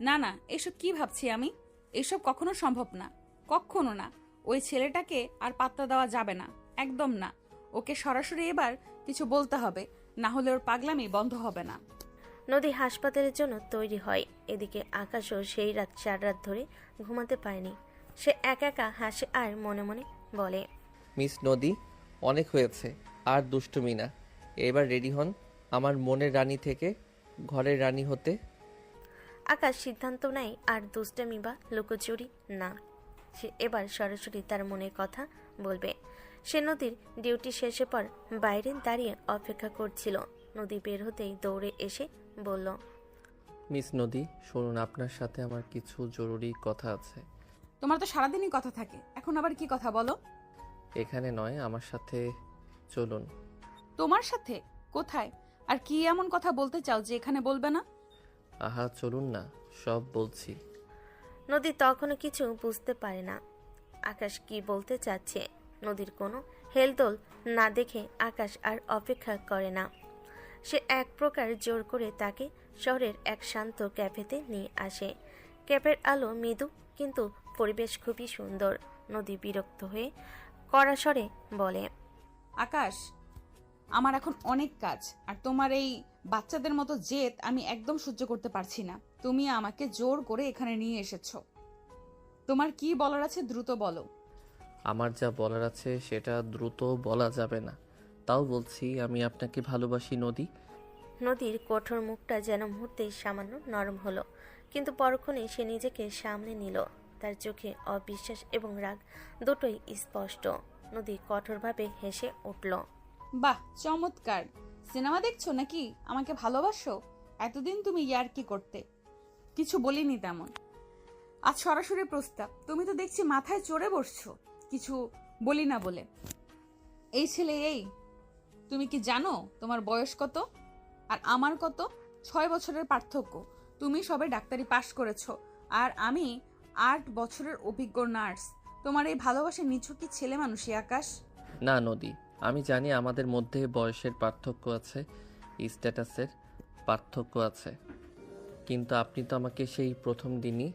না না, এসব কি ভাবছি আমি? এসব কখনো সম্ভব না, কখনো না। ওই ছেলেটাকে আর পাত্তা দেওয়া যাবে না, একদম না। ওকে সরাসরি এবার কিছু বলতে হবে, না হলে ওর পাগলামি বন্ধ হবে না। নদী হাসপাতালের জন্য তৈরি হয়। এদিকে আকাশও সেই রাত 4 রাত ধরে ঘুমাতে পারেনি। সে একা একা হাসে আর মনে মনে বলে, মিস নদী, অনেক হয়েছে, আর দুষ্টুমি না। এবার রেডি হন আমার মনের রানী থেকে ঘরের রানী হতে। আকাশ সিদ্ধান্ত নেয় আর দুষ্টামি বা লুকোচুরি না, সে এবার সরাসরি তার মনের কথা বলবে। সে নদীর ডিউটি শেষে পর বাইরে দাঁড়িয়ে অপেক্ষা করছিল। নদী বের হতেই দৌড়ে এসে বলল, মিস নদী শুনুন, আপনার সাথে আমার কিছু জরুরি কথা আছে। তোমার তো সারাদিনই কথা থাকে, এখন আবার কি কথা বলো? এখানে নয়, আমার সাথে চলুন। তোমার সাথে? কোথায়? আর কি এমন কথা বলতে চাও যে এখানে বলবে না? আহা চলুন না, সব বলছি। নদী তখনও কিছু বুঝতে পারে না আকাশ কি বলতে চাচ্ছে। নদীর কোনো হেলদোল না দেখে আকাশ আর অপেক্ষা করে না। সে এক প্রকার জোর করে তাকে শহরের এক শান্ত ক্যাফেতে নিয়ে আসে। ক্যাফের আলো মৃদু, কিন্তু পরিবেশ খুবই সুন্দর। নদী বিরক্ত হয়ে কড়া স্বরে বলে, আকাশ, আমার এখন অনেক কাজ, আর তোমার এই বাচ্চাদের মতো জেদ আমি একদম সহ্য করতে পারছি না। তুমি আমাকে জোর করে এখানে নিয়ে এসেছো। তোমার কি বলার আছে দ্রুত বলো। আমার যা বলার আছে সেটা দ্রুত বলা যাবে না, তাও বলছি আমি আপনাকে ভালোবাসি নদী। নদীর কঠোর মুখটা যেন মুহূর্তেই সামান্য নরম হলো, কিন্তু পরক্ষণে সে নিজেকে সামনে নিল। তার চোখে অবিশ্বাস এবং রাগ দুটোই স্পষ্ট। নদী কঠোরভাবে হেসে উঠল। বাহ, চমৎকার। সিনেমা দেখছো নাকি? আমাকে ভালোবাসো? এতদিন তুমি ইয়ার্কি করতে, কিছু বলিনি তেমন। আজ সরাসরি প্রস্তাব, তুমি তো দেখছি মাথায় চড়ে বসছো কিছু বলি না বলে। এই ছেলে এই, তুমি কি জানো তোমার বয়স কত আর আমার কত? 6 বছরের পার্থক্য। তুমি সবে ডাক্তারি পাশ করেছো, আর আমি 8 বছরের অভিজ্ঞ নার্স। তোমার এই ভালোবাসা নিছকই ছেলে মানুষই আকাশ। না নদী, আমি জানি আমাদের মধ্যে বয়সের পার্থক্য আছে, স্ট্যাটাসের পার্থক্য আছে, কিন্তু আপনি তো আমাকে সেই প্রথম দিনই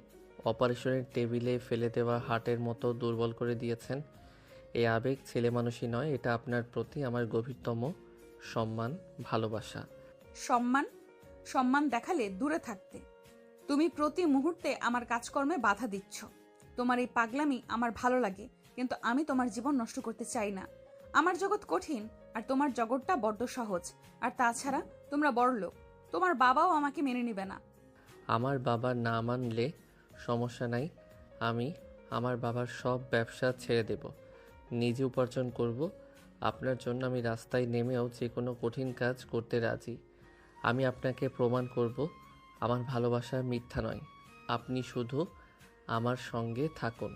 অপারেশনের টেবিলে ফেলে দেওয়া হার্টের মতো দুর্বল করে দিয়েছেন। এই আবেগ ছেলে মানুষই নয়, এটা আপনার প্রতি আমার গভীরতম সম্মান, ভালোবাসা। সম্মান? সম্মান দেখালে দূরে থাকতে। তুমি প্রতি মুহূর্তে আমার কাজকর্মে বাধা দিচ্ছ। তোমার এই পাগলামি আমার ভালো লাগে, কিন্তু আমি তোমার জীবন নষ্ট করতে চাই না। আমার জগৎ কঠিন, আর তোমার জগৎটা বড্ড সহজ। আর তাছাড়া তোমরা বড়লোক, তোমার বাবাও আমাকে মেনে নেবে না। আমার বাবা না মানলে সমস্যা নাই, আমি আমার বাবার সব ব্যবসা ছেড়ে দেব, নিজে উপার্জন করব। আপনার জন্য আমি রাস্তায় নেমেও যে কোনো কঠিন কাজ করতে রাজি। আমি আপনাকে প্রমাণ করব আমার ভালোবাসা মিথ্যা নয়। আপনি শুধু আমার সঙ্গে থাকুন।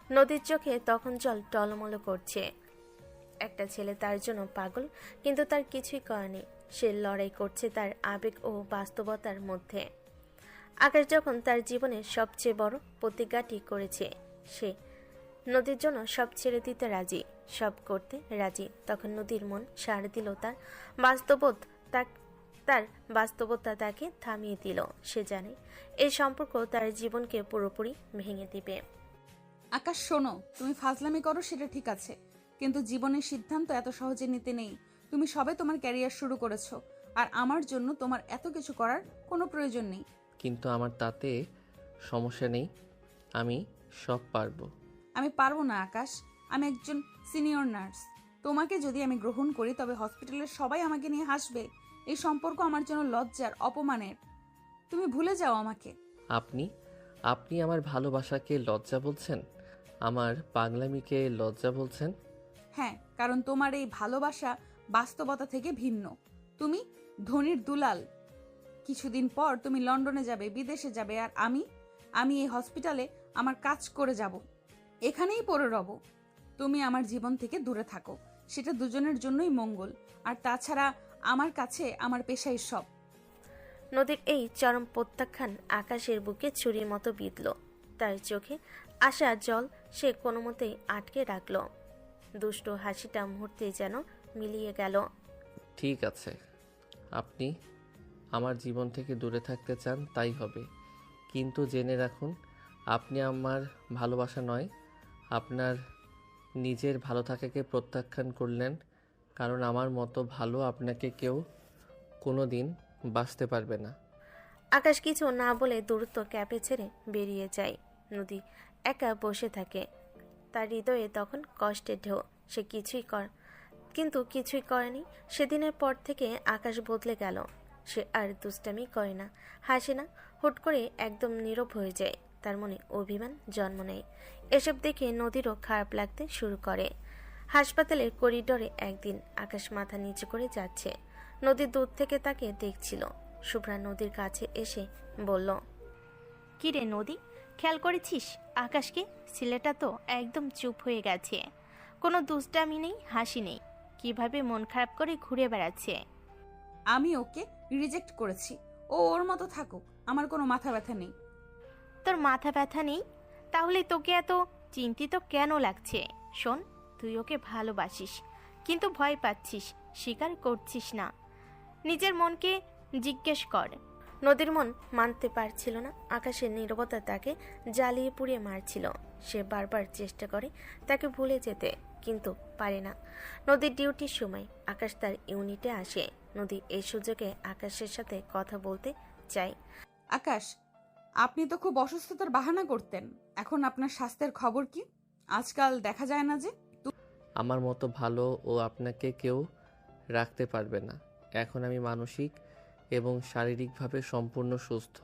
নদীর চোখে তখন জল টলমল করছে। একটা ছেলে তার জন্য পাগল, কিন্তু তার কিছুই করেনি। সে লড়াই করছে তার আবেগ ও বাস্তবতার মধ্যে। আকাশ যখন তার জীবনের সবচেয়ে বড় প্রতিজ্ঞাটি করেছে, সে নদীর জন্য সব ছেড়ে দিতে রাজি, সব করতে রাজি, তখন নদীর মন সাড়া দিল। তার বাস্তবতা তাকে থামিয়ে দিল। সে জানে এই সম্পর্ক তার জীবনকে পুরোপুরি ভেঙে দিবে। আকাশ শোনো, তুমি ফাজলামি করো সেটা ঠিক আছে, কিন্তু জীবনের সিদ্ধান্ত এত সহজে নিতে নেই। তুমি সবে তোমার ক্যারিয়ার শুরু করেছো, আর আমার জন্য তোমার এত কিছু করার কোনো প্রয়োজন নেই। কিন্তু আমার তাতে সমস্যা নেই, আমি সব পারবো। আমি পারবো না আকাশ, আমি একজন সিনিয়র নার্স। তোমাকে যদি আমি গ্রহণ করি তবে হসপিটালের সবাই আমাকে নিয়ে হাসবে। এই সম্পর্ক আমার জন্য লজ্জার, অপমানের। তুমি ভুলে যাও আমাকে। আপনি আমার ভালোবাসাকে লজ্জা বলছেন? আমার পাগলামিকে লজ্জা বলছেন? হ্যাঁ, কারণ তোমার এই ভালোবাসা বাস্তবতা থেকে ভিন্ন। তুমি ধনির দুলাল, কিছুদিন পর তুমি লন্ডনে যাবে, বিদেশে যাবে, আর আমি এই হসপিটালে আমার কাজ করে যাব, এখানেই পড়ে রব। তুমি আমার জীবন থেকে দূরে থাকো, সেটা দুজনের জন্যই মঙ্গল। আর তাছাড়া আমার কাছে আমার পেশাই সব। নদীর এই চরম প্রত্যাখ্যান আকাশের বুকে ছুরির মতো বিঁধল। তার চোখে আসা জল সে কোনো মতেই আটকে রাখল। দুষ্ট হাসিটা মুহূর্তেই যেন মিলিয়ে গেল। ঠিক আছে, আপনি আমার জীবন থেকে দূরে থাকতে চান, তাই হবে। কিন্তু জেনে রাখুন, আপনি আমার ভালোবাসা নয়, আপনার নিজের ভালো থাকাকে প্রত্যাখ্যান করলেন, কারণ আমার মতো ভালো আপনাকে কেউ কোনো দিন বাঁচতে পারবে না। আকাশ কিছু না বলে দ্রুত ক্যাপে ছেড়ে বেরিয়ে যায়। নদী একা বসে থাকে। তার হৃদয়ে তখন কষ্টের ঢেউ। সে কিছুই করেনি। সেদিনের পর থেকে আকাশ বদলে গেল। সে আর দুষ্টামি করে না, হাসে না, হুট করে একদম নীরব হয়ে যায়। তার মনে অভিমান জন্ম নেয়। এসব দেখে নদীরও খারাপ লাগতে শুরু করে। হাসপাতালের করিডোরে একদিন আকাশ মাথা নিচু করে যাচ্ছে। নদী দূর থেকে তাকে দেখছিল। শুভ্রা নদীর কাছে এসে বলল, কি রে নদী, খেয়াল করেছিস আকাশকে? ছেলেটা তো একদম চুপ হয়ে গেছে, কোনো দুষ্টামি নেই, হাসি নেই, কিভাবে মন খারাপ করে ঘুরে বেড়াচ্ছে। আমি ওকে রিজেক্ট করেছি, ও ওর মতো থাকুক, আমার কোনো মাথা ব্যথা নেই। তোর মাথা ব্যথা নেই? তাহলে তোকে এত চিন্তিত কেন লাগছে? শোন, তুই ওকে ভালোবাসিস, কিন্তু ভয় পাচ্ছিস, স্বীকার করছিস না। নিজের মনকে জিজ্ঞেস কর। নদীর মন মানতে পারছিল না। আকাশের নীরবতা তাকে জ্বালিয়ে পুড়িয়ে মারছিল। সে বারবার চেষ্টা করে তাকে ভুলে যেতে, কিন্তু পারে না। নদীর ডিউটির সময় আকাশ তার ইউনিটে আসে। নদী এই সুযোগে আকাশের সাথে কথা বলতে চায়। আকাশ, আপনি তো খুব অসুস্থতার বাহানা করতেন, এখন আপনার স্বাস্থ্যের খবর কি? আজকাল দেখা যায় না যে। আমার মতো ভালো ও আপনাকে কেউ রাখতে পারবে না। এখন আমি মানসিক এবং শারীরিকভাবে সম্পূর্ণ সুস্থ,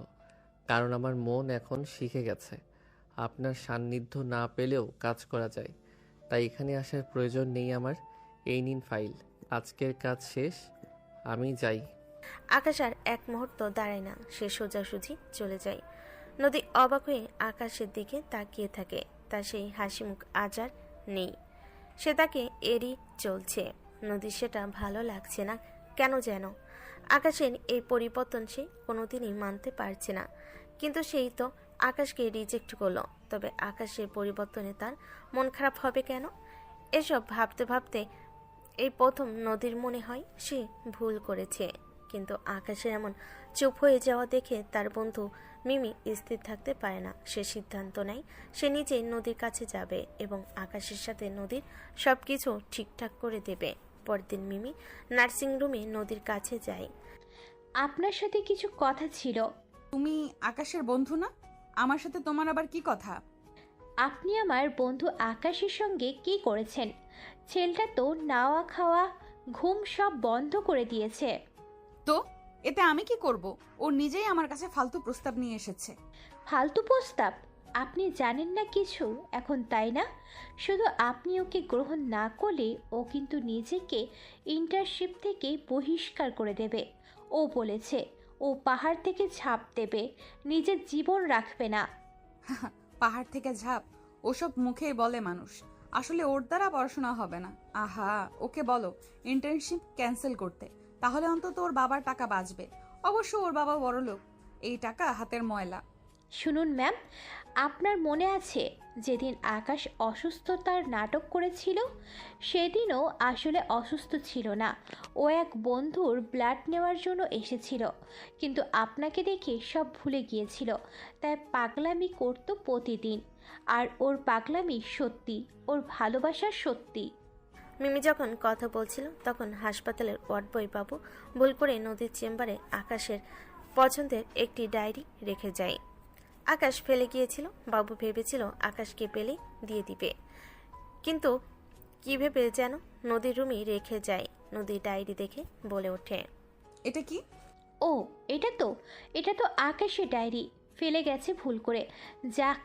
কারণ আমার মন এখন শিখে গেছে আপনার সান্নিধ্য না পেলেও কাজ করা যায়। তাই এখানে আসার প্রয়োজন নেই আমার। এই নিন ফাইল, আজকের কাজ শেষ, আমি যাই। আকাশ আর এক মুহূর্ত দাঁড়ায় না, সে সোজাসুজি চলে যায়। নদী অবাক হয়ে আকাশের দিকে তাকিয়ে থাকে। তার সেই হাসি মুখ আজ আর নেই। সে তাকে এড়িয়ে চলছে। নদীর সেটা ভালো লাগছে না কেন যেন। আকাশের এই পরিবর্তন সে কোনোদিনই মানতে পারছে না। কিন্তু সেই তো আকাশকে রিজেক্ট করলো, তবে আকাশের পরিবর্তনে তার মন খারাপ হবে কেন? এসব ভাবতে ভাবতে এই প্রথম নদীর মনে হয় সে ভুল করেছে। কিন্তু আকাশের এমন চুপ হয়ে যাওয়া দেখে তার বন্ধু মিমি স্থির থাকতে পারে না। সে সিদ্ধান্ত নেয় সে নিজেই নদীর কাছে যাবে এবং আকাশের সাথে নদীর সব কিছু ঠিকঠাক করে দেবে। পরদিন মিমি নার্সিংরুমে নদীর কাছে যায়। আপনার সাথে কিছু কথা ছিল। তুমি আকাশের বন্ধু না? আমার সাথে তোমার আবার কি কথা? আপনি আমার বন্ধু আকাশের সঙ্গে কি করেছেন? ছেলেটা তো নাওয়া খাওয়া ঘুম সব বন্ধ করে দিয়েছে। তো এতে আমি কি করব? ও নিজেই আমার কাছে ফালতু প্রস্তাব নিয়ে এসেছে। ফালতু প্রস্তাব? আপনি জানেন না কিছু এখন, তাই না? শুধু আপনি ওকে গ্রহণ না করলে ও কিন্তু নিজেকে ইন্টার্নশিপ থেকে বহিষ্কার করে দেবে। ও বলেছে ও পাহাড় থেকে ঝাঁপ দেবে, নিজের জীবন রাখবে না। পাহাড় থেকে ঝাঁপ? ওসব মুখেই বলে মানুষ, আসলে ওর দ্বারা পড়াশোনা হবে না। আহা, ওকে বলো ইন্টার্নশিপ ক্যান্সেল করতে, তাহলে অন্তত ওর বাবার টাকা বাঁচবে। অবশ্য ওর বাবা বড়লোক, এই টাকা হাতের ময়লা। শুনুন ম্যাম, আপনার মনে আছে যেদিন আকাশ অসুস্থতার নাটক করেছিল? সেদিনও আসলে অসুস্থ ছিল না, ও এক বন্ধুর ব্লাড নেওয়ার জন্য এসেছিল, কিন্তু আপনাকে দেখে সব ভুলে গিয়েছিল, তাই পাগলামি করতো প্রতিদিন। আর ওর পাগলামি সত্যি, ওর ভালোবাসা সত্যি। মিমি যখন কথা বলছিল তখন হাসপাতালের ওয়ার্ড বয় বাবু ভুল করে নদীর চেম্বারে আকাশের পছন্দের একটি ডায়েরি রেখে যায়। আকাশ ফেলে গিয়েছিল। বাবু ভেবেছিল আকাশকে পেলে দিয়ে দিবে, কিন্তু কি ভেবে যেন নদীর রুমে রেখে যায়। নদী ডায়েরি দেখে বলে ওঠে, এটা কি? ও, এটা তো আকাশের ডায়েরি, ফেলে গেছে ভুল করে। যাক,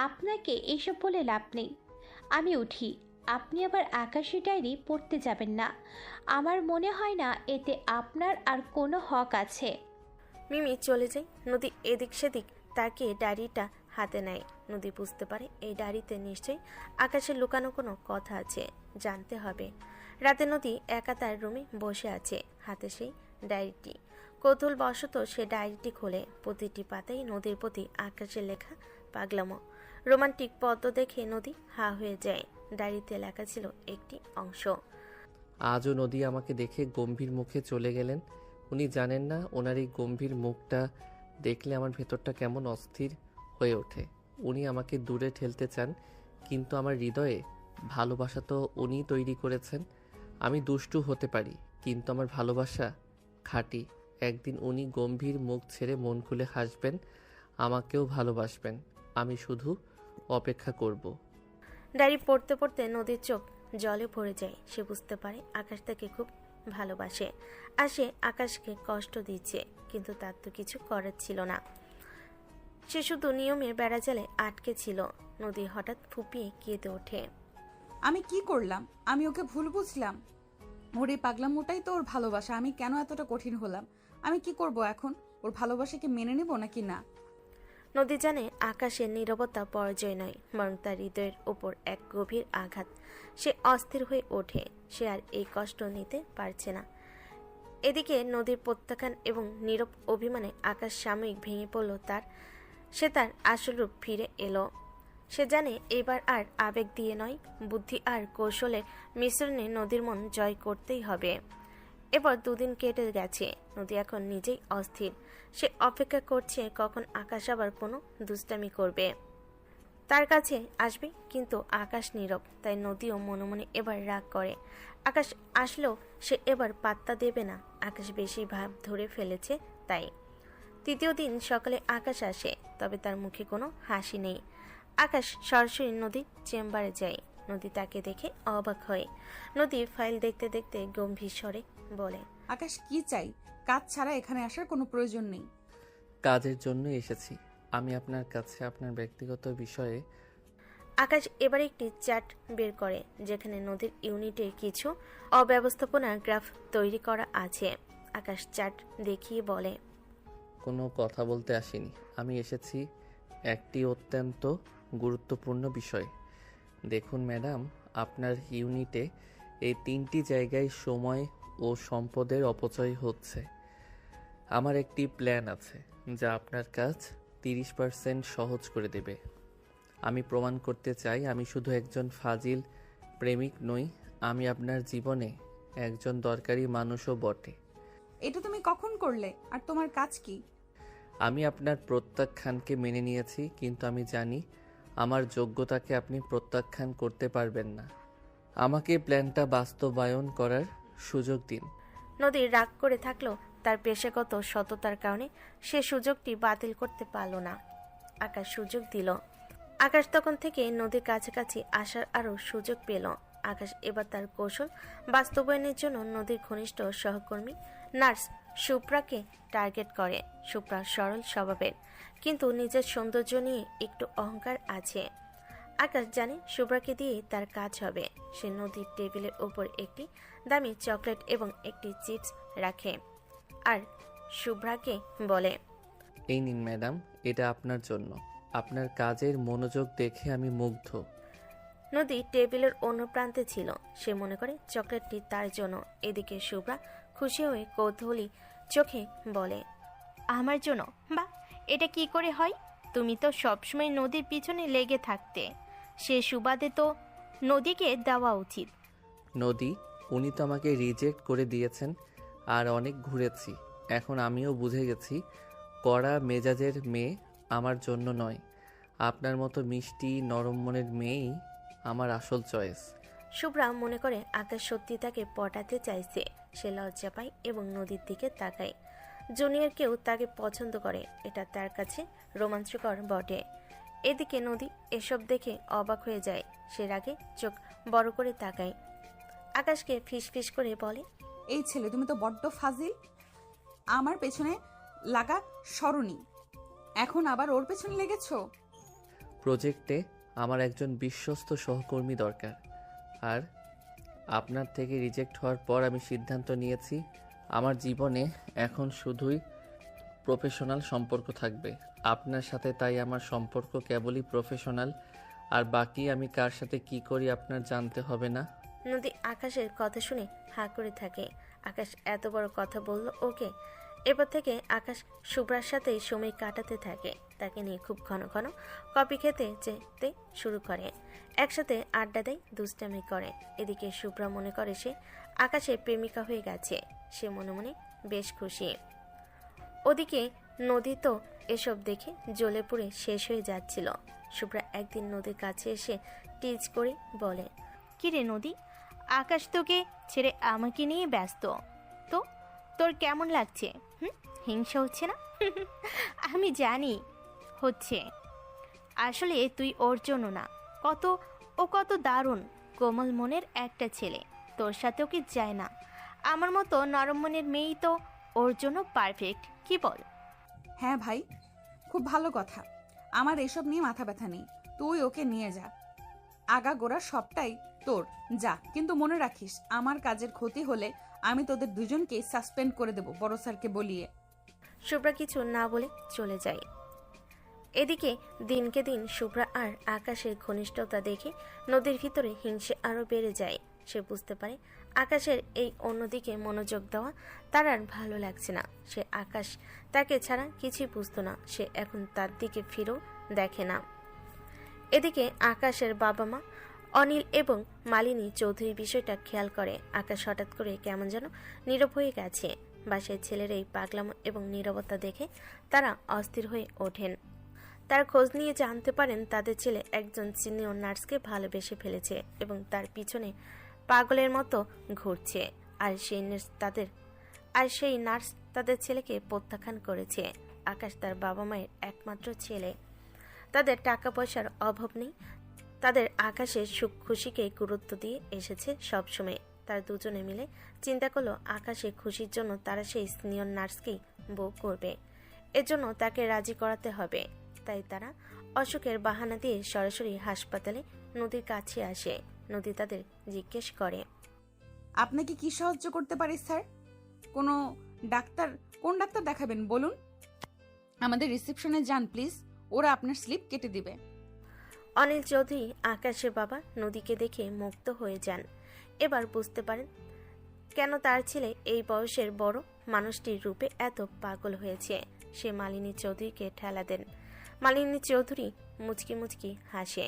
আপনাকে এসব বলে লাভ নেই, আমি উঠি। আপনি আবার আকাশের ডায়েরি পড়তে যাবেন না, আমার মনে হয় না এতে আপনার আর কোনো হক আছে। মিমি চলে যায়। নদী এদিক সেদিক তাকিয়ে ডায়েরিটা হাতে নেয়। নদী বুঝতে পারে এই ডায়েরিতে নিশ্চয়ই আকাশের লুকানো কোনো কথা আছে, জানতে হবে। রাতে নদী একা তার রুমে বসে আছে, হাতে সেই ডায়েরিটি। কৌতূহলবশত সে ডায়েরিটি খোলে। প্রতিটি পাতায় নদীর প্রতি আকাশের লেখা পাগলামো রোমান্টিক পদ্ম দেখে নদী হা হয়ে যায়। ডায়েরিতে লেখা ছিল একটি অংশ। আজও নদী আমাকে দেখে গম্ভীর মুখে চলে গেলেন। উনি জানেন না ওনার এই গম্ভীর মুখটা দেখলে আমার ভেতরটা কেমন অস্থির হয়ে ওঠে। উনি আমাকে দূরে ঠেলতে চান, কিন্তু আমার হৃদয়ে ভালোবাসা তো উনিই তৈরি করেছেন। আমি দুষ্টু হতে পারি, কিন্তু আমার ভালোবাসা খাঁটি। একদিন উনি গম্ভীর মুখ ছেড়ে মন খুলে হাসবেন, আমাকেও ভালোবাসবেন। আমি শুধু অপেক্ষা করব। ডায়েরি পড়তে পড়তে নদীর চোখ জলে ভরে যায়। সে বুঝতে পারে আকাশ তাকে খুব ভালোবাসে আর সে আকাশকে কষ্ট দিচ্ছে, কিন্তু তার তো কিছু করার ছিল না। সে শুধু নিয়মের বেড়াজালে আটকে ছিল। নদী হঠাৎ ফুপিয়ে কেঁদে ওঠে। আমি কি করলাম? আমি ওকে ভুল বুঝলাম? ওর এই পাগলামোটাই তো ওর ভালোবাসা। আমি কেন এতটা কঠিন হলাম? আমি কি করব এখন? ওর ভালোবাসাকে মেনে নেব নাকি না? নদী জানে আকাশের নীরবতা পরাজয় নয়, বরং তার হৃদয়ের ওপর এক গভীর আঘাত। সে অস্থির হয়ে ওঠে। সে আর এই কষ্ট নিতে পারছে না। এদিকে নদীর প্রত্যাখ্যান এবং নীরব অভিমানে আকাশ সাময়িক ভেঙে পড়ল। সে তার আসল রূপ ফিরে এলো। সে জানে এবার আর আবেগ দিয়ে নয়, বুদ্ধি আর কৌশলের মিশ্রণে নদীর মন জয় করতেই হবে। এবার 2 দিন কেটে গেছে। নদী এখন নিজেই অস্থির। সে অপেক্ষা করছে কখন আকাশ আবার কোনো দুষ্টামি করবে, তার কাছে আসবে। কিন্তু আকাশ নীরব, তাই নদীও মনে মনে এবার রাগ করে। আকাশ আসলেও সে এবার পাত্তা দেবে না। আকাশ বেশি ভাব ধরে ফেলেছে তাই। 3য় দিন সকালে আকাশ আসে, তবে তার মুখে কোনো হাসি নেই। আকাশ সরাসরি নদীর চেম্বারে যায়। নদী তাকে দেখে অবাক হয়। নদী ফাইল দেখতে দেখতে গম্ভীর স্বরে বলে, আকাশ কি চাই? কাজ ছাড়া এখানে আসার কোনো প্রয়োজন নেই। কাজের জন্য এসেছি। আমি আপনার কাছে আপনার ব্যক্তিগত বিষয়ে। আকাশ এবার একটি চার্ট বের করে, যেখানে নদীর ইউনিটের কিছু অব্যবস্থাপনার গ্রাফ তৈরি করা আছে। আকাশ চার্ট দেখিয়ে বলে, কোনো কথা বলতে আসিনি। আমি এসেছি একটি অত্যন্ত গুরুত্বপূর্ণ বিষয়। দেখুন ম্যাডাম, আপনার ইউনিটে এই 3টি জায়গায় সময় ও সম্পদের অপচয় হচ্ছে। আমার একটি প্ল্যান আছে যা আপনার কাজ 30% সহজ করে দেবে। আমি প্রমাণ করতে চাই আমি শুধু একজন ফাজিল প্রেমিক নই, আমি আপনার জীবনে একজন দরকারি মানুষও বটে। এটা তুমি কখন করলে? আর তোমার কাজ কি? আমি আপনার প্রত্যাখ্যানকে মেনে নিয়েছি, কিন্তু আমি জানি আমার যোগ্যতাকে আপনি প্রত্যাখ্যান করতে পারবেন না। আমাকে প্ল্যানটা বাস্তবায়ন করার সুযোগ দিন। নদী রাগ করে থাকলেও তার পেশাগত সততার কারণে সে সুযোগটি বাতিল করতে পারল না। আকাশ সুযোগ দিল। আকাশ তখন থেকে নদীর কাছাকাছি আসার আরও সুযোগ পেল। আকাশ এবার তার কৌশল বাস্তবায়নের জন্য নদীর ঘনিষ্ঠ সহকর্মী নার্স সুপ্রাকে টার্গেট করে। সুপ্রা সরল স্বভাবের, কিন্তু নিজের সৌন্দর্য নিয়ে একটু অহংকার আছে। আকাশ জানে শুভ্রাকে দিয়ে তার কাজ হবে। সে নদীর টেবিলের ওপর একটি দামি চকলেট এবং একটি চিপস রাখে আর শুভ্রাকে বলে, এই নিন ম্যাডাম, এটা আপনার জন্য। আপনার কাজের মনোযোগ দেখে আমি মুগ্ধ। নদী টেবিলের অন্য প্রান্তে ছিল। সে মনে করে চকলেটটি তার জন্য। এদিকে শুভ্রা খুশি হয়ে কৌতূহলী চোখে বলে, আমার জন্য? বা এটা কি করে হয়? তুমি তো সবসময় নদীর পিছনে লেগে থাকতে। সে সুবাদে তো নদীকে দেওয়া উচিত। নদী, উনি তো আমাকে রিজেক্ট করে দিয়েছেন আর অনেক ঘুরেছি। এখন আমিও বুঝে গেছি কড়া মেজাজের মেয়ে আমার জন্য নয়। আপনার মতো মিষ্টি নরম মনের মেয়েই আমার আসল চয়েস। শুভ্রা মনে করে আকাশ সত্যি তাকে পটাতে চাইছে। সে লজ্জা পায় এবং নদীর দিকে তাকায়। জুনিয়র কেউ তাকে পছন্দ করে, এটা তার কাছে রোমাঞ্চকর বটে। এদিকে নদী এসব দেখে অবাক হয়ে যায়। সে রাগে চোখ বড় করে তাকায়। আকাশকে ফিসফিস করে বলে, এই ছেলে, তুমি তো বড্ড ফাজিল। আমার পেছনে লাগা সরণি, এখন আবার ওর পেছনে লেগেছো? প্রজেক্টে আমার একজন বিশ্বস্ত সহকর্মী দরকার, আর আপনার থেকে রিজেক্ট হওয়ার পর আমি সিদ্ধান্ত নিয়েছি আমার জীবনে এখন শুধুই প্রফেশনাল সম্পর্ক থাকবে আপনার সাথে। তাই আমার সম্পর্ক কেবলই প্রফেশনাল, আর বাকি আমি কার সাথে কি করি আপনার জানতে হবে না। নদী আকাশের কথা শুনে হাঁ করে থাকে। আকাশ এত বড় কথা বলল ওকে। এরপর থেকে আকাশ শুভ্রার সাথেই সময় কাটাতে থাকে। তাকে নিয়ে খুব ঘন ঘন কফি খেতে যেতে শুরু করে, একসাথে আড্ডা দেয়, দুষ্টামি করে। এদিকে শুভ্রা মনে করে সে আকাশের প্রেমিকা হয়ে গেছে। সে মনে মনে বেশ খুশি। ওদিকে নদী তো এসব দেখে জ্বলে পুড়ে শেষ হয়ে যাচ্ছিল। শুভ্রা একদিন নদীর কাছে এসে টিজ করে বলে, কিরে নদী, আকাশ তোকে ছেড়ে আমাকে নিয়ে ব্যস্ত, তো তোর কেমন লাগছে? হিংসা হচ্ছে না? আমি জানি হচ্ছে। আসলে তুই ওর জন্য না, কত দারুণ কোমল মনের একটা ছেলে, তোর সাথে ওকে যায় না। আমার মতো নরম মনের মেয়েই তো ওর জন্য পারফেক্ট, কি বল? হ্যাঁ ভাই, খুব ভালো কথা। আমার এসব নিয়ে মাথা ব্যথা নেই, তুই ওকে নিয়ে যা। আগাগোড়া সবটাই তোর, যা। কিন্তু মনে রাখিস, আমার কাজের ক্ষতি হলে আমি তোদের দুজনকেই সাসপেন্ড করে দেব, বড় স্যারকে বলিয়ে। শুভ্রা কিছু না বলে চলে যায়। এদিকে দিনকে দিন শুভ্রা আর আকাশের ঘনিষ্ঠতা দেখে নদীর ভিতরে হিংসে আরো বেড়ে যায়। সে বুঝতে পারে আকাশের এই অন্যদিকে মনোযোগ দেওয়া তার আর ভালো লাগছে না। সে আকাশ তাকে ছাড়া কিছুই বুঝতো না। সে এখন তার দিকে ফিরেও দেখে না। এদিকে আকাশের বাবা মা অনিল এবং মালিনী চৌধুরী বিষয়টা খেয়াল করে। আকাশ হঠাৎ করে কেমন যেন নীরব হয়ে গেছে। বাসায় ছেলের এই পাগলামো এবং নীরবতা দেখে তারা অস্থির হয়ে ওঠেন। তারা খোঁজ নিয়ে জানতে পারেন তাদের ছেলে একজন সিনিয়র নার্সকে ভালোবেসে ফেলেছে এবং তার পিছনে পাগলের মতো ঘুরছে। আর সেই নার্স তাদের ছেলেকে প্রত্যাখ্যান করেছে। আকাশ তার বাবা মায়ের একমাত্র ছেলে। তাদের টাকা পয়সার অভাব নেই। তাদের আকাশের সুখ খুশিকে গুরুত্ব দিয়ে এসেছে সবসময়। তারা দুজনে মিলে চিন্তা করলো আকাশের খুশির জন্য তারা সেই সিনিয়র নার্সকেই বউ করবে। এজন্য তাকে রাজি করাতে হবে। তাই তারা অসুখের বাহানা দিয়ে সরাসরি হাসপাতালে নদীর কাছে আসে। নদী তাদের জিজ্ঞেস করে, আপনাকে কি সাহায্য করতে পারি স্যার? কোন ডাক্তার দেখাবেন বলুন? আমাদের রিসেপশনে যান প্লিজ, ওরা আপনার স্লিপ কেটে দিবে। অনিল চৌধুরী আকাশের বাবা নদীকে দেখে মুগ্ধ হয়ে যান। এবার বুঝতে পারেন কেন তার ছেলে এই বয়সের বড় মানুষটির রূপে এত পাগল হয়েছে। সে মালিনী চৌধুরীকে ঠেলা দেন। মালিনী চৌধুরী মুচকি মুচকি হাসে।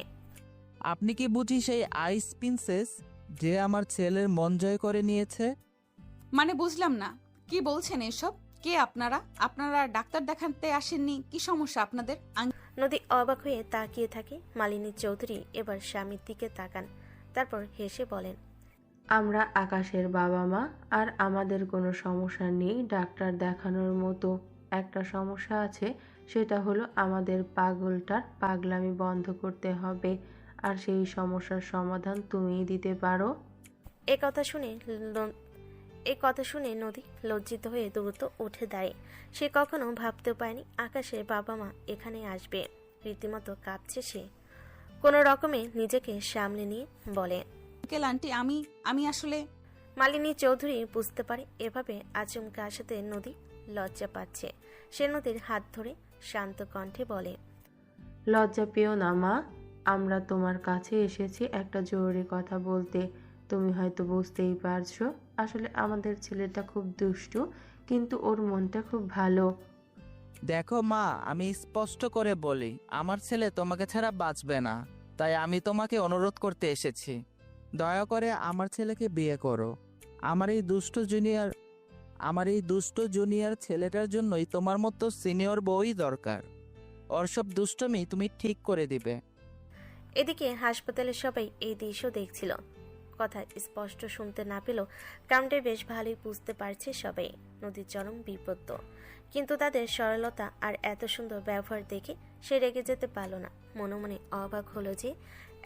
আপনি কি বুঝি সেই আইস প্রিন্সেস যে আমার ছেলের মন জয় করে নিয়েছে? মানে বুঝলাম না, কি বলছেন এসব? কে আপনারা? আপনারা ডাক্তার দেখাতে আসেননি? কি সমস্যা আপনাদের? নদী অবাক হয়ে তাকিয়ে থাকে। মালিনী চৌধুরী এবার স্বামীর দিকে তাকান, তারপর হেসে বলেন, আমরা আকাশের বাবা মা, আর আমাদের কোনো সমস্যা নেই ডাক্তার দেখানোর মতো। একটা সমস্যা আছে, সেটা হলো আমাদের পাগলটার পাগলামি বন্ধ করতে হবে, আর সেই সমস্যার সমাধান তুমিই দিতে পারো। এ কথা শুনে নদী লজ্জিত হয়ে দ্রুত উঠে দাঁড়ায়। সে কখনো ভাবতেও পায়নি আকাশের বাবা মা এখানে আসবে। রীতিমতো কাঁপছে সে। কোনো রকমে নিজেকে সামলে নিয়ে বলে, আঙ্কেল আন্টি, আমি আসলে। মালিনী চৌধুরী বুঝতে পারে এভাবে আচমকা আসাতে নদী লজ্জা পাচ্ছে। সে নদীর হাত ধরে শান্ত কণ্ঠে বলে, লজ্জা পেও না মা, আমরা তোমার কাছে এসেছি একটা জরুরি কথা বলতে। তুমি হয়তো বুঝতেই পারছো, আসলে আমাদের ছেলেটা খুব দুষ্টু, কিন্তু ওর মনটা খুব ভালো। দেখো মা, আমি স্পষ্ট করে বলি, আমার ছেলে তোমাকে ছাড়া বাঁচবে না। তাই আমি তোমাকে অনুরোধ করতে এসেছি, দয়া করে আমার ছেলেকে বিয়ে করো। আমার এই দুষ্ট জুনিয়র ছেলেটার জন্যই তোমার মতো সিনিয়র বউই দরকার। ওর সব দুষ্টমি তুমি ঠিক করে দিবে। এদিকে হাসপাতালের সবাই এই দৃশ্য দেখছিল। কথা স্পষ্ট শুনতে না পেলেও কামটা বেশ ভালোই বুঝতে পারছে সবাই। নদীর চরম বিপদ, কিন্তু তাদের সরলতা আর এত সুন্দর ব্যবহার দেখে সে রেগে যেতে পারল না। মনে মনে অবাক হলো যে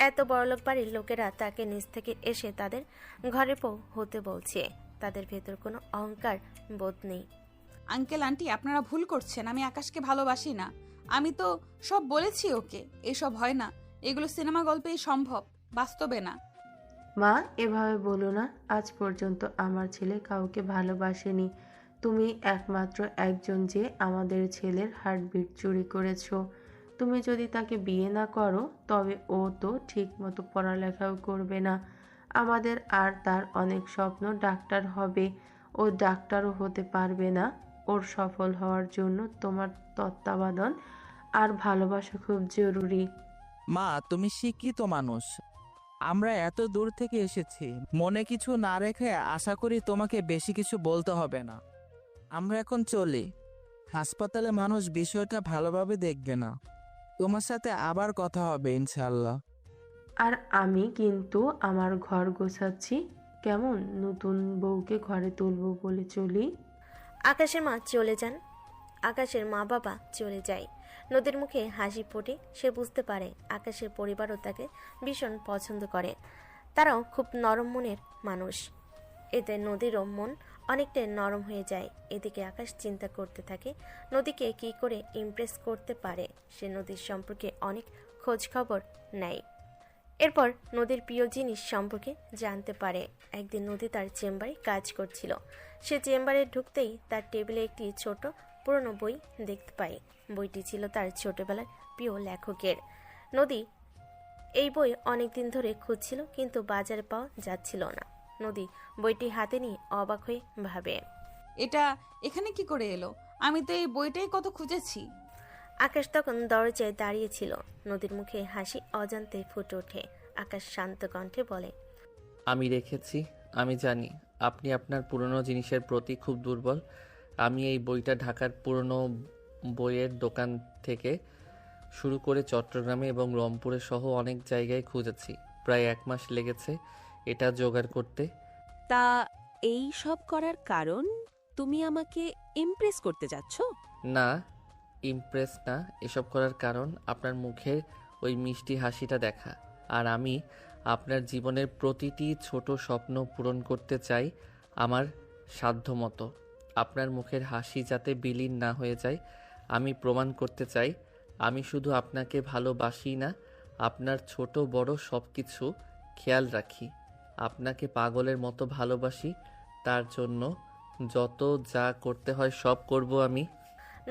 এত বড়লোক বাড়ির লোকেরা তাকে নিজ থেকে এসে তাদের ঘরে হতে বলছে। তাদের ভেতর কোনো অহংকার বোধ নেই। আঙ্কেল আন্টি, আপনারা ভুল করছেন। আমি আকাশকে ভালোবাসি না। আমি তো সব বলেছি ওকে। এসব হয় না, এগুলো সিনেমা গল্পেই সম্ভব, বাস্তবে না। মা, এভাবে বলো না। আজ পর্যন্ত আমার ছেলে কাউকে ভালোবাসেনি। তুমি একমাত্র একজন যে আমাদের ছেলের হার্টবিট চুরি করেছো। তুমি যদি তাকে বিয়ে না করো, তবে ও তো ঠিক মতো পড়ালেখাও করবে না। আমাদের আর তার অনেক স্বপ্ন, ডাক্তার হবে। ও ডাক্তারও হতে পারবে না। ওর সফল হওয়ার জন্য তোমার তত্ত্বাবধান আর ভালোবাসা খুব জরুরি। মা, তুমি শিক্ষিত মানুষ, আমরা এত দূর থেকে এসেছি, মনে কিছু না রেখে আশা করি তোমাকে বেশি কিছু বলতে হবে না। আমরা এখন চলি। হাসপাতালে মানুষ বিষয়টা ভালোভাবে দেখবে না। তোমার সাথে আবার কথা হবে ইনশাল্লাহ। আর আমি কিন্তু আমার ঘর গোছাচ্ছি, কেমন? নতুন বউকে ঘরে তুলবো বলে চলি। আকাশের মা চলে যান। আকাশের মা বাবা চলে যায়। নদীর মুখে হাসি ফোটে। সে বুঝতে পারে আকাশের পরিবারও তাকে ভীষণ পছন্দ করে। তারাও খুব নরম মনের মানুষ। এতে নদীরও মন অনেকটাই নরম হয়ে যায়। এদিকে আকাশ চিন্তা করতে থাকে নদীকে কি করে ইমপ্রেস করতে পারে। সে নদীর সম্পর্কে অনেক খোঁজ খবর নেয়। এরপর নদীর প্রিয় জিনিস সম্পর্কে জানতে পারে। একদিন নদী তার চেম্বারে কাজ করছিল। সে চেম্বারে ঢুকতেই তার টেবিলে একটি ছোট পুরনো বই দেখতে পায়। বইটি ছিল তার ছোটবেলার প্রিয় লেখকের। নদী এই বই অনেকদিন ধরে খুঁজছিল, কিন্তু বাজারে পাওয়া যাচ্ছিল না। নদী বইটি হাতে নিয়ে অবাক হয়ে ভাবে, এটা এখানে কি করে এলো? আমি তো এই বইটাই কত খুঁজেছি। আকাশ তখন দরজায় দাঁড়িয়েছিল। নদীর মুখে হাসি অজান্তে ফুটে ওঠে। আকাশ শান্ত কণ্ঠে বলে, আমি রেখেছি। আমি জানি আপনি আপনার পুরনো জিনিসের প্রতি খুব দুর্বল। আমি এই বইটা ঢাকার পুরনো বইয়ের দোকান থেকে শুরু করে চট্টগ্রামে এবং রংপুরে সহ অনেক জায়গায় খুঁজেছি। প্রায় 1 মাস লেগেছে এটা জোগাড় করতে। তা এই সব করার কারণ? তুমি আমাকে ইমপ্রেস করতে যাচ্ছ? না, ইমপ্রেস না। এসব করার কারণ আপনার মুখের ওই মিষ্টি হাসিটা দেখা। আর আমি আপনার জীবনের প্রতিটি ছোট স্বপ্ন পূরণ করতে চাই আমার সাধ্যমতো। আপনার মুখের হাসি যাতে বিলীন না হয়ে যায়, আমি প্রমাণ করতে চাই আমি শুধু আপনাকে ভালোবাসি না, আপনার ছোট বড় সব কিছু খেয়াল রাখি। আপনাকে পাগলের মতো ভালোবাসি। তার জন্য যত যা করতে হয় সব করব আমি।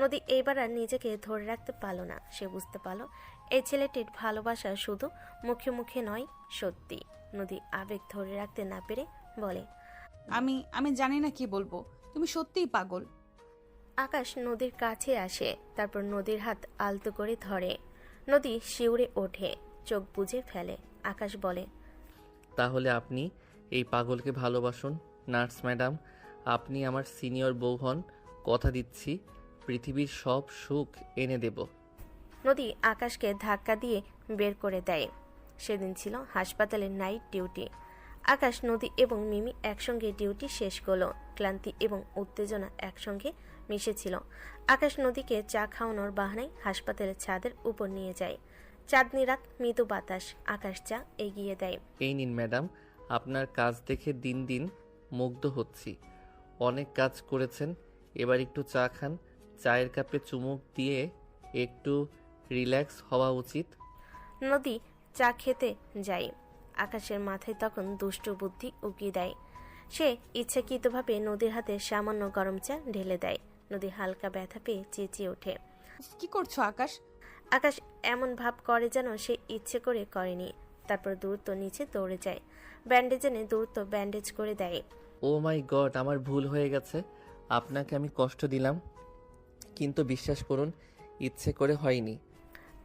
নদী এইবার আর নিজেকে ধরে রাখতে পারল না। সে বুঝতে পারল এই ছেলেটির ভালোবাসা শুধু মুখে মুখে নয়, সত্যি। নদী আবেগ ধরে রাখতে না পেরে বলে, আমি জানি না কি বলবো, তুমি সত্যিই পাগল। আকাশ নদীর কাছে আসে, তারপর নদীর হাত আলতো করে ধরে। নদী শিউরে ওঠে, চোখ বুজে ফেলে। আকাশ বলে, তাহলে আপনি এই পাগলকে ভালোবাসুন নার্স ম্যাডাম। আপনি আমার সিনিয়র বউ হন। কথা দিচ্ছি পৃথিবীর সব সুখ এনে দেব। নদী আকাশকে ধাক্কা দিয়ে বের করে দেয়। সেদিন ছিল হাসপাতালের নাইট ডিউটি। আকাশ, নদী এবং মিমি একসঙ্গে ডিউটি শেষ করলো। ক্লান্তি এবং উত্তেজনা একসঙ্গে মিশেছিল। আকাশ নদীকে চা খাওয়ানোর বাহানায় হাসপাতালের ছাদের উপর নিয়ে যায়। চাঁদনি রাত, মৃদু বাতাস। আকাশ চা এগিয়ে দেয়। এই নিন ম্যাডাম, আপনার কাজ দেখে দিন দিন মুগ্ধ হচ্ছি। অনেক কাজ করেছেন, এবার একটু চা খান। চায়ের কাপে চুমুক দিয়ে একটু রিল্যাক্স হওয়া উচিত। নদী চা খেতে যায়। আকাশের মাথায় তখন দুষ্টু বুদ্ধি উকিয়ে দেয়। সে ইচ্ছাকৃতভাবে নদীর হাতে সামান্য গরম চা ঢেলে দেয়। নদী হালকা ব্যথা পেয়ে চেঁচিয়ে ওঠে। কি করছো আকাশ? আকাশ এমন ভাব করে যেন সে ইচ্ছে করে করেনি। তারপর দ্রুত নিচে দৌড়ে যায়। ব্যান্ডেজ এনে দ্রুত ব্যান্ডেজ করে দেয়। ও মাই গড, আমার ভুল হয়ে গেছে। আপনাকে আমি কষ্ট দিলাম, কিন্তু বিশ্বাস করুন ইচ্ছে করে হয়নি।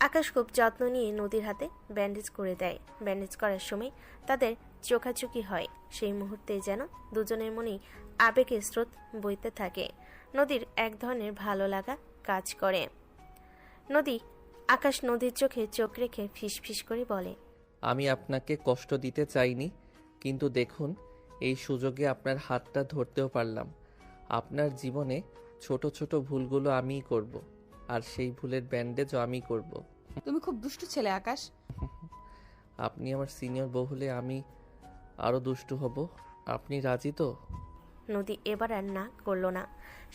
আকাশ খুব যত্ন নিয়ে নদীর হাতে ব্যান্ডেজ করে দেয়। ব্যান্ডেজ করার সময় তাদের চোখাচোখি হয়। সেই মুহূর্তে যেন দুজনের মনেই আবেগের স্রোত বইতে থাকে। নদীর এক ধরনের ভালো লাগা কাজ করে। আকাশ নদীর চোখে চোখ রেখে ফিসফিস করে বলে, আমি আপনাকে কষ্ট দিতে চাইনি, কিন্তু দেখুন এই সুযোগে আপনার হাতটা ধরতেও পারলাম। আপনার জীবনে ছোট ছোট ভুলগুলো আমিই করব, আর সেই ভুলের ব্যান্ডেজও আমিই করব। তুমি খুব দুষ্টু ছেলে আকাশ। আপনি আমার সিনিয়র বউ হলে আমি আরো দুষ্টু হব। আপনি রাজি তো? নদী এবার আর না করলো না।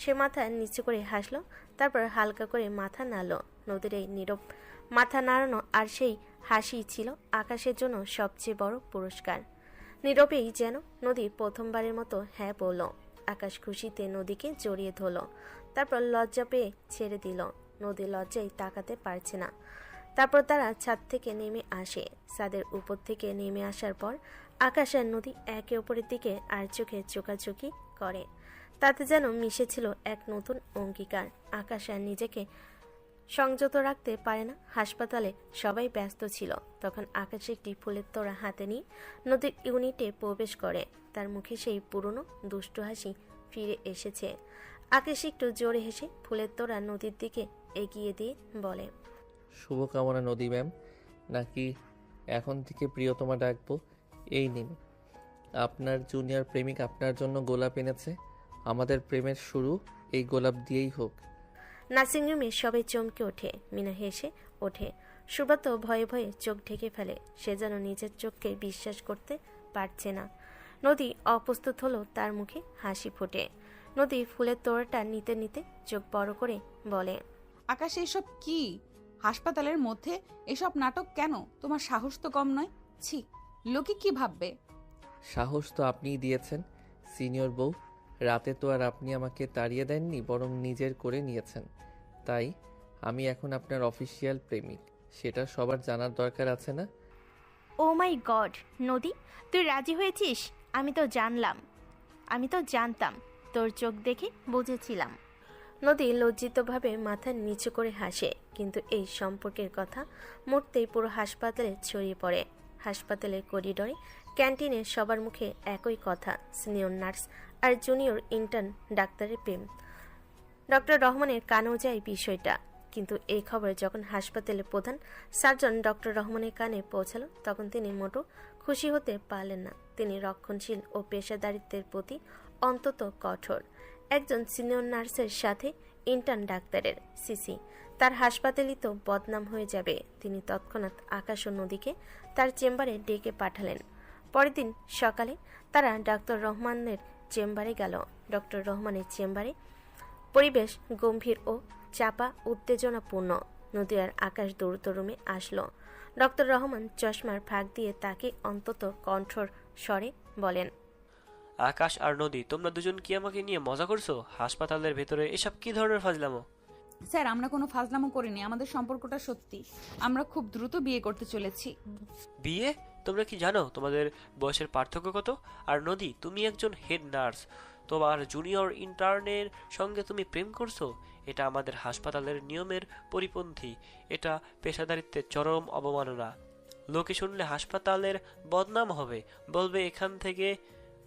সে মাথা নিচু করে হাসলো, তারপর হালকা করে মাথা নাড়ল। নদীর এই নীরব মাথা নাড়ানো আর সেই হাসি ছিল আকাশের জন্য সবচেয়ে বড় পুরস্কার। নীরবেই যেন নদী প্রথমবারের মতো হ্যাঁ বলল। আকাশ খুশিতে নদীকে জড়িয়ে ধরল, তারপর লজ্জা পেয়ে ছেড়ে দিল। নদী লজ্জায় তাকাতে পারছে না। তারপর তারা ছাদ থেকে নেমে আসে। ছাদের উপর থেকে নেমে আসার পর আকাশ আর নদী একে অপরের দিকে আর চোখে চোখাচোখি করে। তাতে যেন মিশেছিল এক নতুন অঙ্গীকার। আকাশ আর নিজেকে সংযত রাখতে পারে না। হাসপাতালে সবাই ব্যস্ত ছিল। তখন আকাশ একটি ফুলের তোড়া হাতে নিয়ে নদীর ইউনিটে প্রবেশ করে। তার মুখে সেই পুরনো দুষ্টু হাসি ফিরে এসেছে। আকাশ একটু জোরে হেসে ফুলের তোড়া নদীর দিকে এগিয়ে দিয়ে বলে, শুভকামনা নদী ম্যাম, নাকি এখন থেকে প্রিয়তমা ডাকবো? এই নিন, আপনার জুনিয়র প্রেমিক আপনার জন্য গোলাপ এনেছে। আমাদের প্রেমের শুরু এই গোলাপ দিয়েই হোক। নার্সিংরুমে সবাই চমকে ওঠে। মিনা হেসে ওঠে। সুব্রত ভয়ে ভয়ে চোখ ঢেকে ফেলে। সে যেন নিজের চোখকে বিশ্বাস করতে পারছে না। নদী অপ্রস্তুত হলো, তার মুখে হাসি ফোটে। নদী ফুলের তোড়াটা নিতে নিতে চোখ বড় করে বলে, আকাশ এইসব কি? হাসপাতালের মধ্যে এসব নাটক কেন? তোমার সাহস তো কম নয়। ছি, লোকে কি ভাববে? সাহস তো আপনিই দিয়েছেন সিনিয়র বউ। রাতে তো আর আপনি আমাকে তাড়িয়ে দেননি, বরং নিজের করে নিয়েছেন। তাই আমি এখন আপনার অফিসিয়াল প্রেমিক, সেটা সবার জানার দরকার আছে না? ও মাই গড, নদী তুই রাজি হয়েছিস? আমি তো জানতাম, তোর চোখ দেখে বুঝেছিলাম। নদী লজ্জিতভাবে মাথা নিচু করে হাসে। কিন্তু এই সম্পর্কের কথা মুহূর্তেই পুরো হাসপাতালে ছড়িয়ে পড়ে। হাসপাতালের করিডোরে, ক্যান্টিনে সবার মুখে একই কথা, সিনিয়র নার্স আর জুনিয়র ইন্টার্ন ডাক্তারের প্রেম। ডক্টর রহমানের কানেও যায় বিষয়টা। কিন্তু এই খবর যখন হাসপাতালের প্রধান সার্জন ডক্টর রহমানের কানে পৌঁছালো, তখন তিনি মোটো খুশি হতে পারলেন না। তিনি রক্ষণশীল ও পেশাদারিত্বের প্রতি অন্তত কঠোর। একজন সিনিয়র নার্সের সাথে ইন্টার্ন ডাক্তারের সিসি, তার হাসপাতালই তো বদনাম হয়ে যাবে। তিনি তৎক্ষণাৎ আকাশ ও নদীকে তার চেম্বারে ডেকে পাঠালেন। পরের দিন সকালে তারা ডক্টর রহমানের চেম্বারে গেল। ডক্টর রহমানের চেম্বারে পরিবেশ গম্ভীর ও চাপা উত্তেজনাপূর্ণ। নদী আর আকাশ দ্রুত রুমে আসলো। ডক্টর রহমান চশমার ফাঁক দিয়ে তাকে অন্তত কণ্ঠর স্বরে বলেন, আকাশ আর নদী, তোমরা দুজন কি আমাকে নিয়ে মজা করছো? হাসপাতালের ভেতরে এসব কি ধরনের ফাজলামো? স্যার, আমরা কোনো ফাজলামো করিনি। আমাদের সম্পর্কটা সত্যি। আমরা খুব দ্রুত বিয়ে করতে চলেছি। বিয়ে? তোমরা কি জানো তোমাদের বয়সের পার্থক্য কত? আর নদী, তুমি একজন হেড নার্স, তোমার জুনিয়র ইন্টার্নের সঙ্গে তুমি প্রেম করছো? এটা আমাদের হাসপাতালের নিয়মের পরিপন্থী। এটা পেশাদারিত্বের চরম অবমাননা। লোকে শুনলে হাসপাতালের বদনাম হবে,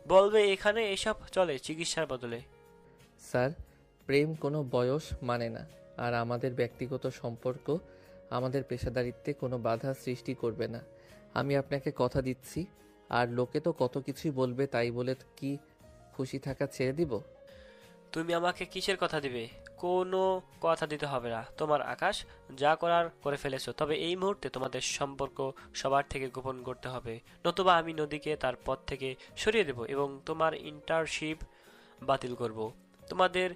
বলবে এখানে এসব চলে চিকিৎসার বদলে। স্যার, প্রেম কোনো বয়স মানে না, আর আমাদের ব্যক্তিগত সম্পর্ক আমাদের পেশাদারিত্বে কোনো বাধা সৃষ্টি করবে না। আমি আপনাকে কথা দিচ্ছি। আর লোকে তো কত কিছুই বলবে, তাই বলে কি খুশি থাকা ছেড়ে দিব? তুমি আমাকে কিসের কথা দিবে? কোনো কথা দিতে হবে না। তোমার আকাশ যা করার করে ফেলেছো, তবে এই মুহূর্তে তোমাদের সম্পর্ক সবার থেকে গোপন করতে হবে, নতুবা আমি নদীকে তার পথ থেকে সরিয়ে দেব এবং তোমার ইন্টার্নশিপ বাতিল করব। তোমাদের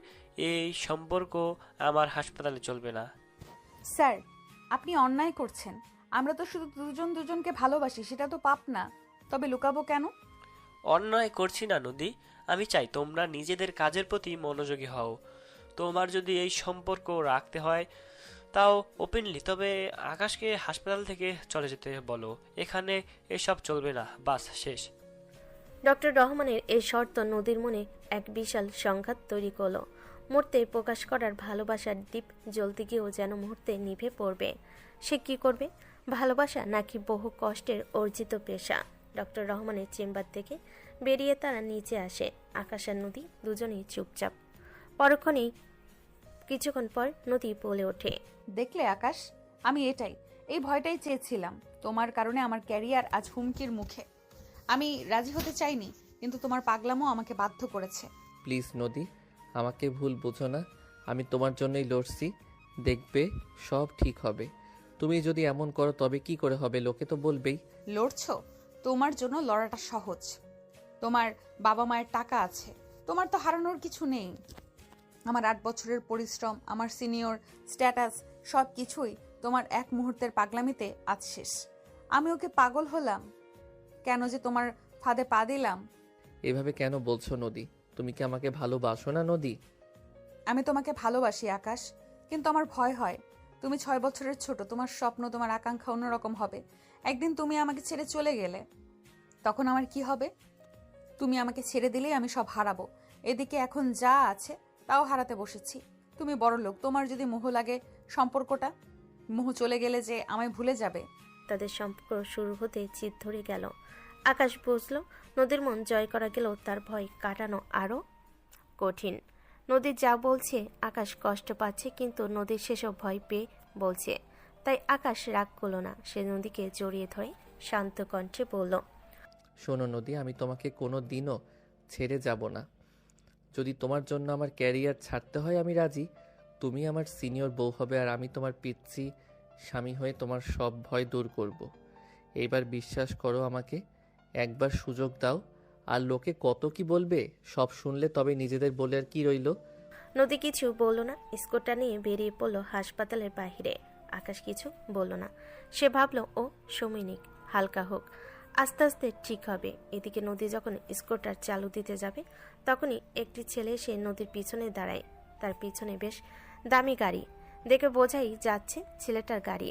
এই সম্পর্ক আমার হাসপাতালে চলবে না। স্যার, আপনি অন্যায় করছেন। আমরা তো শুধু দুজনকে ভালোবাসি, সেটা তো পাপ না। তবে লুকাবো কেন? অন্যায় করছি না নদী, আমি চাই তোমরা নিজেদের কাজের প্রতি মনোযোগী হও। তোমার যদি এই সম্পর্ক রাখতে হয় তাও ওপেনলি, তবে আকাশকে হাসপাতাল থেকে চলে যেতে বলো। এখানে এসব চলবে না, বাস শেষ। ডক্টর রহমানের এই শর্ত নদীর মনে এক বিশাল সংঘাত তৈরি করলো। মুহূর্তে প্রকাশ করার ভালোবাসার দ্বীপ জ্বলতে গিয়েও যেন মুহূর্তে নিভে পড়বে। সে কি করবে? ভালোবাসা নাকি বহু কষ্টের অর্জিত পেশা? ডক্টর রহমানের চেম্বার থেকে বেরিয়ে তারা নিচে আসে। আকাশ আর নদী দুজনেই চুপচাপ। কিছুক্ষণ পর নদী বলে ওঠে, দেখলে আকাশ, আমি এই ভয়টাই চেয়েছিলাম। তোমার কারণে আমার ক্যারিয়ার আজ হুমকির মুখে। আমি রাজি হতে চাইনি, কিন্তু তোমার পাগলামো আমাকে বাধ্য করেছে। প্লিজ নদী, আমাকে ভুল বোঝো না। আমি তোমার জন্যই লড়ছি। দেখবে সব ঠিক হবে। তুমি যদি এমন করো তবে কি করে হবে? লোকে তো বলবেই। লড়ছো? তোমার জন্য লড়াটা সহজ। তোমার বাবা মায়ের টাকা আছে, তোমার তো হারানোর কিছু নেই। আমার 8 বছরের পরিশ্রম, আমার সিনিয়র স্ট্যাটাস, সব কিছুই তোমার এক মুহূর্তের পাগলামিতে আজ শেষ। আমি ওকে পাগল হলাম কেন যে তোমার ফাঁদে পা দিলাম? এভাবে কেন বলছো নদী? তুমি কি আমাকে ভালোবাসো না নদী? আমি তোমাকে ভালোবাসি আকাশ, কিন্তু আমার ভয় হয়। তুমি 6 বছরের ছোট, তোমার স্বপ্ন, তোমার আকাঙ্ক্ষা অন্যরকম হবে। একদিন তুমি আমাকে ছেড়ে চলে গেলে, তখন আমার কি হবে? তুমি আমাকে ছেড়ে দিলেই আমি সব হারাবো। এদিকে এখন যা আছে তাও হারাতে বসেছি। তুমি বড় লোক, তোমার যদি মোহ লাগে সম্পর্কটা, মোহ চলে গেলে যে আমায় ভুলে যাবে। তাদের সম্পর্ক শুরু হতে জিদ ধরে গেল। আকাশ বুঝল নদীর মন জয় করা গেল, তার ভয় কাটানো আরও কঠিন। নদী যা বলছে আকাশ কষ্ট পাচ্ছে, কিন্তু নদীর সেসব ভয় পেয়ে বলছে। তাই আকাশ রাগ করল না, সে নদীকে জড়িয়ে ধরে শান্ত কণ্ঠে বলল, শোনো নদী, আমি তোমাকে কোনো দিনও ছেড়ে যাব না। যদি তোমার জন্য আমার ক্যারিয়ার ছাড়তে হয় আমি রাজি। তুমি আমার সিনিয়র বউ হবে আর আমি তোমার পিচ্ছি স্বামী হয়ে তোমার সব ভয় দূর করব। এইবার বিশ্বাস করো আমাকে, একবার সুযোগ দাও। আর লোকে কত কি বলবে সব শুনলে তবে নিজেদের বলে আর কি রইল। নদী কিছু বলল না, স্কুটটা নিয়ে বেরিয়ে পড়ল হাসপাতালের বাইরে। আকাশ কিছু বলল না, সে ভাবল ও সময় নিক, হালকা হোক, আস্তে আস্তে ঠিক হবে। এদিকে নদী যখন স্কুটার চালু দিতে যাবে তখনই একটি ছেলে এসে নদীর পিছনে দাঁড়ায়। তার পিছনে বেশ দামি গাড়ি, দেখে বোঝাই যাচ্ছে ছেলেটার গাড়ি।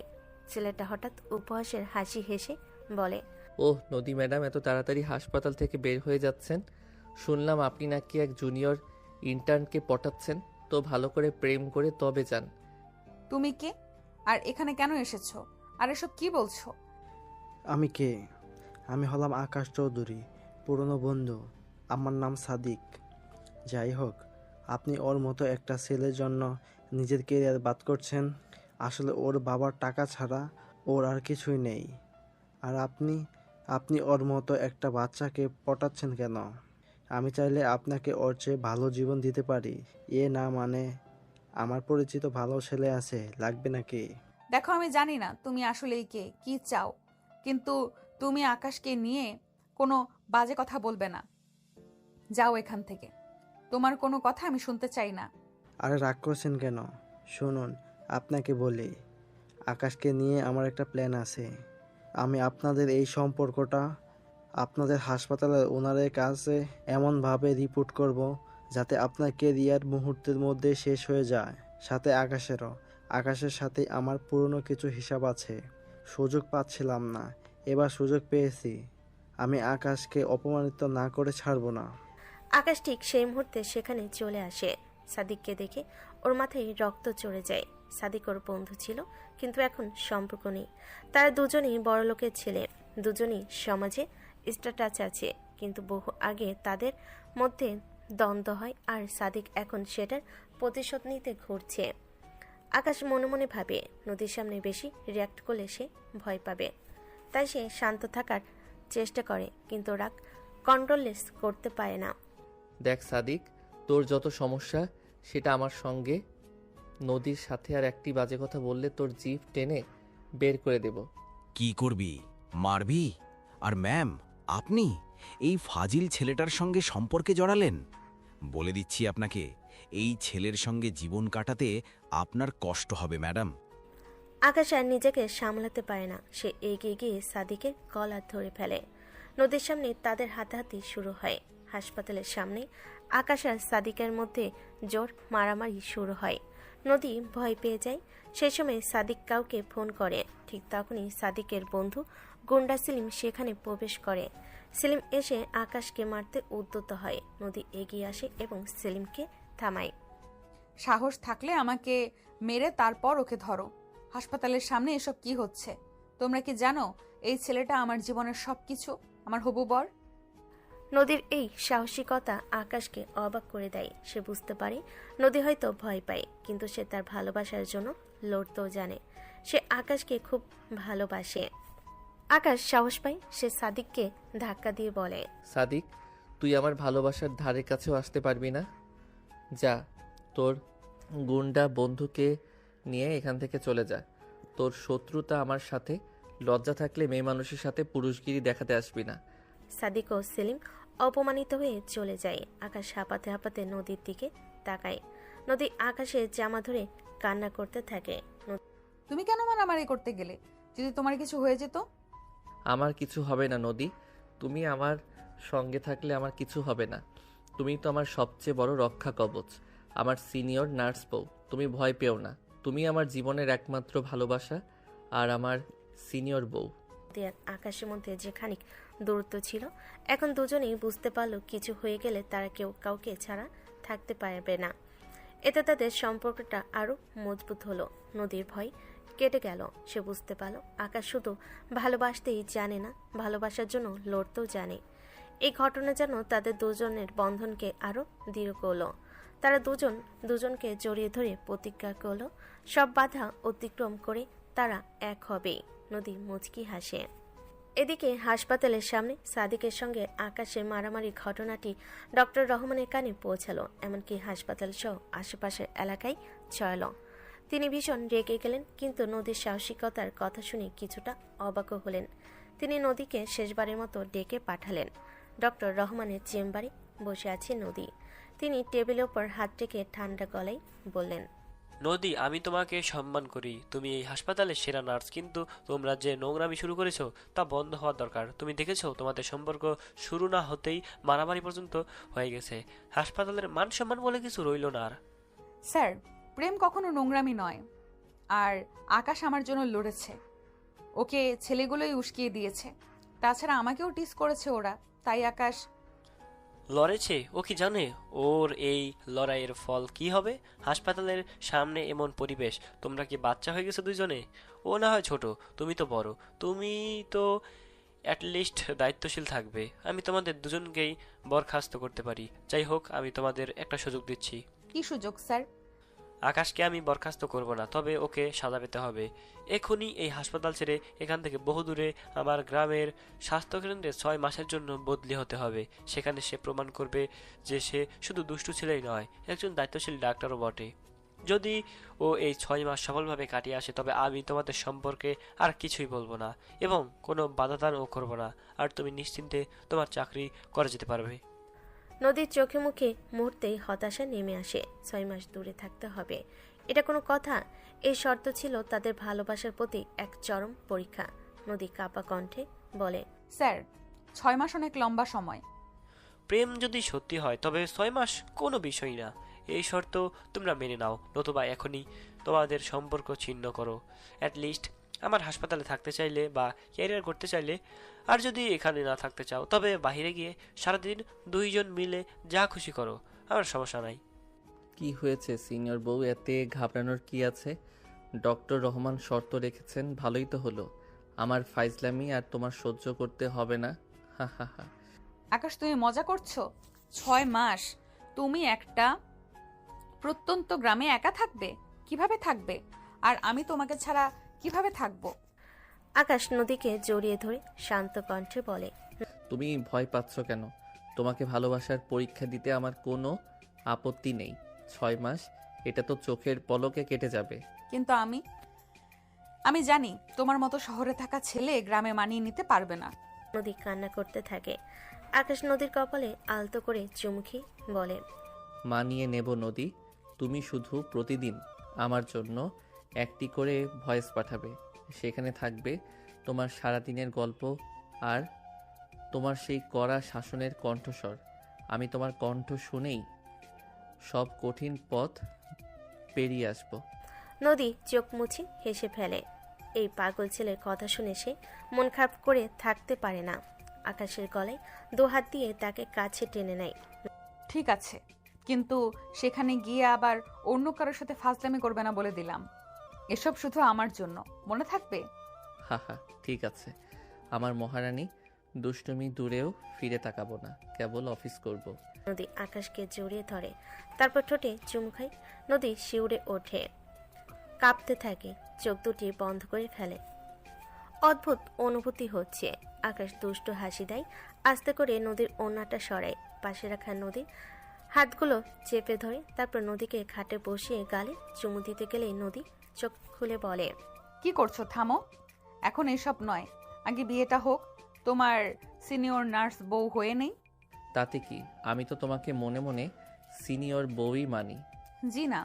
ছেলেটা হঠাৎ উপহাসের হাসি হেসে বলে, ওহ নদী ম্যাডাম, এত তাড়াতাড়ি হাসপাতাল থেকে বের হয়ে যাচ্ছেন? শুনলাম আপনি নাকি এক জুনিয়র ইন্টার্নকে পটাচ্ছেন, তো ভালো করে প্রেম করে তবে যান। তুমি কে আর এখানে কেন এসেছো? আর এসব কি বলছো? আমি কে? আমি হলাম আকাশ চৌধুরী, পুরনো বন্ধু। আমার নাম সাদিক। যাই হোক, আপনি ওর মতো একটা ছেলের জন্য নিজের কেরিয়ার বাদ করছেন। আসলে ওর বাবার টাকা ছাড়া ওর আর কিছুই নেই। আর আপনি ওর মতো একটা বাচ্চাকে পটাচ্ছেন কেন? আমি চাইলে আপনাকে ওর চেয়ে ভালো জীবন দিতে পারি। এ না মানে আমার পরিচিত ভালো ছেলে আছে, লাগবে নাকি? দেখো, আমি জানি না তুমি আসলেই কে, কি চাও, কিন্তু তুমি আকাশকে নিয়ে কোনো বাজে কথা বলবে না। যাও এখান থেকে, তোমার কোনো কথা আমি শুনতে চাই না। আরে রাগ করছেন কেন? শুনুন, আপনাকে বলি, আকাশকে নিয়ে আমার একটা প্ল্যান আছে। আমি আপনাদের এই সম্পর্কটা আপনাদের হাসপাতালের ওনারের কাছে এমনভাবে রিপোর্ট করব যাতে আপনার কেরিয়ার মুহূর্তের মধ্যে শেষ হয়ে যায়। সাথে আকাশেরও। আকাশের সাথে আমার পুরনো কিছু হিসাব আছে। সুযোগ পাচ্ছিলাম না, এবার সুযোগ পেয়েছি। আমি আকাশকে অপমানিত না করে ছাড়ব না। আকাশ ঠিক সেই মুহূর্তে সেখানে চলে আসে। সাদিককে দেখে ওর মাথায় রক্ত চড়ে যায়। সাদিক ওর বন্ধু ছিল, কিন্তু এখন সম্পর্ক নেই। তারা দুজনেই বড়লোকের ছেলে, দুজনেই সমাজে স্ট্যাটাস আছে, কিন্তু বহু আগে তাদের মধ্যে দ্বন্দ্ব হয়, আর সাদিক এখন সেটার প্রতিশোধ নিতে ঘুরছে। আকাশ মনে মনে ভাবে নদীর সামনে বেশি রিয়াক্ট করলে সে ভয় পাবে, তাই সে শান্ত থাকার চেষ্টা করে, কিন্তু রাগ কন্ট্রোললেস করতে পারে না। দেখ সাদিক, তোর যত সমস্যা সেটা আমার সঙ্গে। নদীর সাথে আর একটি বাজে কথা বললে তোর জিভ টেনে বের করে দেব। কি করবি? মারবি? আর ম্যাম, আপনি এই ফাজিল ছেলেটার সঙ্গে সম্পর্কে জড়ালেন? বলে দিচ্ছি আপনাকে, এই ছেলের সঙ্গে জীবন কাটাতে আপনার কষ্ট হবে ম্যাডাম। আকাশ আর নিজেকে সামলাতে পারে না, সে এগিয়ে গিয়ে সাদিকের গলা ধরে ফেলে। নদীর সামনে তাদের হাতাহাতি শুরু হয়। হাসপাতালের সামনে আকাশ আর সাদিকের মধ্যে জোর মারামারি শুরু হয়। নদী ভয় পেয়ে যায়। সেই সময় সাদিক কাউকে ফোন করে। ঠিক তখনই সাদিকের বন্ধু গুন্ডা সেলিম সেখানে প্রবেশ করে। সেলিম এসে আকাশকে মারতে উদ্যত হয়। নদী এগিয়ে আসে এবং সেলিমকে থামায়। সাহস থাকলে আমাকে মেরে তারপর ওকে ধরো। হাসপাতালের সামনে এসব কি হচ্ছে? তোমরা কি জানো এই ছেলেটা আমার জীবনের সবকিছু, আমার হবু বর? নদীর এই সাহসিকতা আকাশকে অবাক করে দেয়। সে বুঝতে পারে নদী হয়তো ভয় পায়, কিন্তু সে তার ভালোবাসার জন্য লড়তেও জানে। সে আকাশকে খুব ভালোবাসে। আকাশ সাহস পায়, সে সাদিককে ধাক্কা দিয়ে বলে, সাদিক, তুই আমার ভালোবাসার ধারে কাছেও আসতে পারবি না। যা, তোর গুন্ডা বন্ধুকে নিয়ে এখান থেকে চলে যা। তোর শত্রুতা আমার সাথে, লজ্জা থাকলে মেয়ে মানুষের সাথে পুরুষগিরি দেখাতে আসবি না। সাদিক ও সেলিম অপমানিত হয়ে চলে যায়। আকাশ হাঁপাতে হাঁপাতে নদীর দিকে তাকায়। নদী আকাশের জামা ধরে কান্না করতে থাকে। তুমি কেন মারামারি করতে গেলে? যদি তোমার কিছু হয়ে যেত? আমার কিছু হবে না নদী, তুমি আমার সঙ্গে থাকলে আমার কিছু হবে না। তুমি তো আমার সবচেয়ে বড় রক্ষা কবচ, আমার সিনিয়র নার্স বউ। তুমি ভয় পেও না, তুমি আমার জীবনের একমাত্র ভালোবাসা আর আমার সিনিয়র বউ। আকাশের মধ্যে যে খানিক দূরত্ব ছিল। এখন দুজনেই বুঝতে পারল কিছু হয়ে গেলে তারা কেউ কাউকে ছাড়া থাকতে পারবে না। এতে তাদের সম্পর্কটা আরও মজবুত হলো। নদীর ভয় কেটে গেল। সে বুঝতে পারল আকাশ শুধু ভালোবাসতেই জানে না, ভালোবাসার জন্য লড়তেও জানে। এই ঘটনা যেন তাদের দুজনের বন্ধনকে আরও দৃঢ় করলো। তারা দুজনকে জড়িয়ে ধরে প্রতিজ্ঞা করলো সব বাধা অতিক্রম করে তারা এক হবে। নদী মুচকি হাসে। এদিকে হাসপাতালের সামনে সাদিকের সঙ্গে আকাশের মারামারি ঘটনাটি ডক্টর রহমানের কানে পৌঁছালো। এমনকি হাসপাতাল সহ আশেপাশের এলাকায় ছড়ালো। তিনি ভীষণ রেগে গেলেন, কিন্তু নদীর সাহসিকতার কথা শুনে কিছুটা অবাক হলেন। তিনি নদীকে শেষবারের মতো ডেকে পাঠালেন। ডক্টর রহমানের চেম্বারে বসে আছে নদী। তিনি টেবিলের ওপর হাত রেখে ঠান্ডা গলায় বললেন, নদী, আমি তোমাকে সম্মান করি, তুমি এই হাসপাতালের সেরা নার্স, কিন্তু তোমরা যে নোংরামি শুরু করেছো তা বন্ধ হওয়া দরকার। তুমি দেখেছো তোমাদের সম্পর্ক শুরু না হতেই মারামারি পর্যন্ত হয়ে গেছে। হাসপাতালের মান সম্মান বলে কিছু রইল না আর। স্যার, প্রেম কখনো নোংরামি নয়। আর আকাশ আমার জন্য লড়েছে, ওকে ছেলেগুলোই উস্কিয়ে দিয়েছে। তাছাড়া আমাকেও টিস করেছে ওরা, তাই আকাশ লড়েছে। ও কি জানে ওর এই লড়াইয়ের ফল কি হবে? হাসপাতালের সামনে এমন পরিবেশ, তোমরা কি বাচ্চা হয়ে গেছো দুজনে? ও না হয় ছোট, তুমি তো বড়, তুমি তো অ্যাটলিস্ট দায়িত্বশীল থাকবে। আমি তোমাদের দুজনকেই বরখাস্ত করতে পারি। যাই হোক, আমি তোমাদের একটা সুযোগ দিচ্ছি। কি সুযোগ স্যার? আকাশকে আমি বরখাস্ত করব না, তবে ওকে সাজা পেতে হবে। এখনই এই হাসপাতাল ছেড়ে এখান থেকে বহুদূরে আমার গ্রামের স্বাস্থ্যকেন্দ্রে 6 মাসের জন্য বদলি হতে হবে। সেখানে সে প্রমাণ করবে যে সে শুধু দুষ্টু ছেলেই নয়, একজন দায়িত্বশীল ডাক্তারও বটে। যদি ও এই 6 মাস সফলভাবে কাটিয়ে আসে, তবে আমি তোমাদের সম্পর্কে আর কিছুই বলবো না এবং কোনো বাধাদানও করবো না, আর তুমি নিশ্চিন্তে তোমার চাকরি করে যেতে পারবে। নদীর চোখে মুখে মুহূর্তেই হতাশা নেমে আসে। 6 মাস দূরে থাকতে হবে, এটা কোনো কথা? এই শর্ত ছিল তাদের ভালোবাসার প্রতি এক চরম পরীক্ষা। নদী কাঁপা কণ্ঠে বলে, স্যার, 6 মাস অনেক লম্বা সময়। প্রেম যদি সত্যি হয় তবে 6 মাস কোনো বিষয় না। এই শর্ত তোমরা মেনে নাও, নতুবা এখনই তোমাদের সম্পর্ক ছিন্ন করো। অ্যাটলিস্ট আমার হাসপাতালে থাকতে চাইলে বা ক্যারিয়ার করতে চাইলে, আর যদি এখানে না থাকতে চাও তবে বাইরে গিয়ে সারাদিন দুইজন মিলে যা খুশি করো, আমার সমস্যা নাই। কি হয়েছে সিনিয়র বউ, এতে ঘাবড়ানোর কি আছে? ডক্টর রহমান শর্ত রেখেছেন, ভালোই তো হলো। আমার ফাইজলামি আর তোমার সহ্য করতে হবে না। হা হা হা। আকাশ, তুমি মজা করছো? 6 মাস তুমি একটা প্রত্যন্ত গ্রামে একা থাকবে? কিভাবে থাকবে? আর আমি তোমাকে ছাড়া কিভাবে থাকবো? আকাশ নদীকে জড়িয়ে ধরে শান্ত কণ্ঠে বলে, তুমি ভয় পাচ্ছ কেন? তোমাকে ভালোবাসার পরীক্ষা দিতে আমার কোনো আপত্তি নেই। 6 মাস, এটা তো চোখের পলকে কেটে যাবে। কিন্তু আমি জানি তোমার মতো শহরে থাকা ছেলে গ্রামে মানিয়ে নিতে পারবে না। নদী কান্না করতে থাকে। আকাশ নদীর কপালে আলতো করে চুমুকি বলে, মানিয়ে নেব নদী। তুমি শুধু প্রতিদিন আমার জন্য একটি করে ভয়েস পাঠাবে। সেখানে থাকবে তোমার সারাদিনের গল্প আর তোমার সেই কড়া শাসনের কণ্ঠস্বর। আমি তোমার কণ্ঠ শুনেই সব কঠিন পথ পেরিয়ে আসব। নদী চোখ মুছে হেসে ফেলে। এই পাগল ছেলের কথা শুনে সে মন খারাপ করে থাকতে পারে না। আকাশের গলায় 2 হাত দিয়ে তাকে কাছে টেনে নেয়। ঠিক আছে, কিন্তু সেখানে গিয়ে আবার অন্য কারোর সাথে ফাজলামি করবে না বলে দিলাম। এসব শুধু আমার জন্য, মনে থাকবে? হা হা, ঠিক আছে আমার মহারানী। দুষ্টুমি দূরেও ফিরে তাকাবো না, কেবল অফিস করব। নদী আকাশকে জড়িয়ে ধরে, তারপর ঠোঁটে চুমু খায়। নদী শিউরে ওঠে, কাঁপতে থাকে, চোখ দুটি বন্ধ করে ফেলে। অদ্ভুত অনুভূতি হচ্ছে। আকাশ দুষ্ট হাসি দেয়, আস্তে করে নদীর ওড়নাটা সরায়, পাশে রাখা নদীর হাতগুলো চেপে ধরে। তারপর নদীকে খাটে বসিয়ে গালে চুমু দিতে গেলে নদী চোখ খুলে বলে, কি করছো? থামো, এখন এসব নয়, আগে বিয়েটা হোক। তোমার সিনিয়র নার্স বউ হয়ে নেই? তাতে কি, আমি তো তোমাকে মনে মনে সিনিয়র বউই মানি। জি না,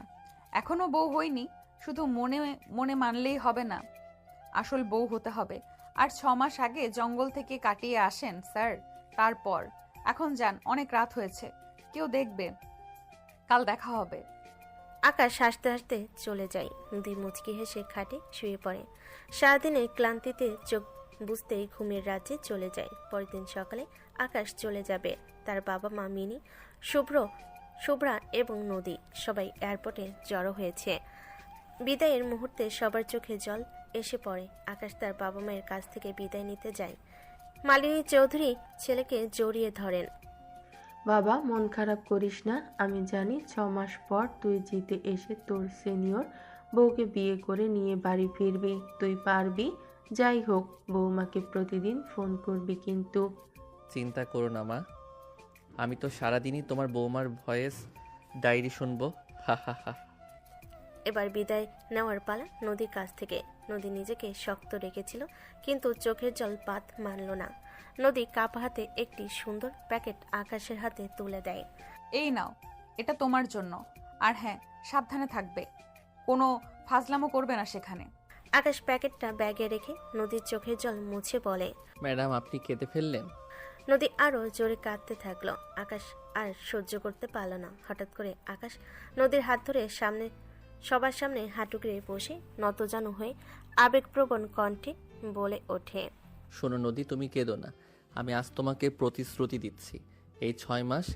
এখনো বউ হইনি। শুধু মনে মনে মানলেই হবে না, আসল বউ হতে হবে। আর 6 মাস আগে জঙ্গল থেকে কাটিয়ে আসেন স্যার, তারপর। এখন যান, অনেক রাত হয়েছে, কেউ দেখবে। কাল দেখা হবে। আকাশ হাসতে হাসতে চলে যায়। নদী মুচকি হেসে খাটে শুয়ে পড়ে। সারাদিনের ক্লান্তিতে চোখ বুঝতেই ঘুমের রাজ্যে চলে যায়। পরের দিন সকালে আকাশ চলে যাবে। তার বাবা মা মিনি, শুভ্রা এবং নদী সবাই এয়ারপোর্টে জড়ো হয়েছে। বিদায়ের মুহূর্তে সবার চোখে জল এসে পড়ে। আকাশ তার বাবা মায়ের কাছ থেকে বিদায় নিতে যায়। মালিনী চৌধুরী ছেলেকে জড়িয়ে ধরেন। বাবা, মন খারাপ করিস না। আমি জানি 6 মাস পর তুই জিতে এসে তোর সিনিয়র বউকে বিয়ে করে নিয়ে বাড়ি ফিরবি। তুই পারবি। যাই হোক, বৌমাকে প্রতিদিন ফোন করবি কিন্তু। চিন্তা করো না মা, আমি তো সারাদিনই তোমার বৌমার ভয়েস ডায়েরি শুনবো। হা হা হা। এবার বিদায় নেওয়ার পালা নদীর কাছ থেকে। নদী নিজেকে শক্ত রেখেছিল, কিন্তু চোখের জল পাত মানল না। নদী কাপ হাতে একটি সুন্দর প্যাকেট আকাশের হাতে তুলে দেয়। এই নাও, এটা তোমার জন্য। আর হ্যাঁ, সাবধানে থাকবে, কোনো ফাজলামো করবে না সেখানে। আকাশ প্যাকেটটা ব্যাগে রেখে নদীর চোখের জল মুছে বলে, ম্যাডাম আপনি কেঁদে ফেললেন? নদী আরো জোরে কাঁদতে থাকলো। আকাশ আর সহ্য করতে পারল না। হঠাৎ করে আকাশ নদীর হাত ধরে সবার সামনে হাঁটু গেড়ে বসে নতজানু হয়ে আবেগপ্রবণ কণ্ঠে বলে ওঠে, শোনো নদী, তুমি কেঁদো না। আমি আজ তোমাকে প্রতিশ্রুতি দিচ্ছি, এই 6 মাস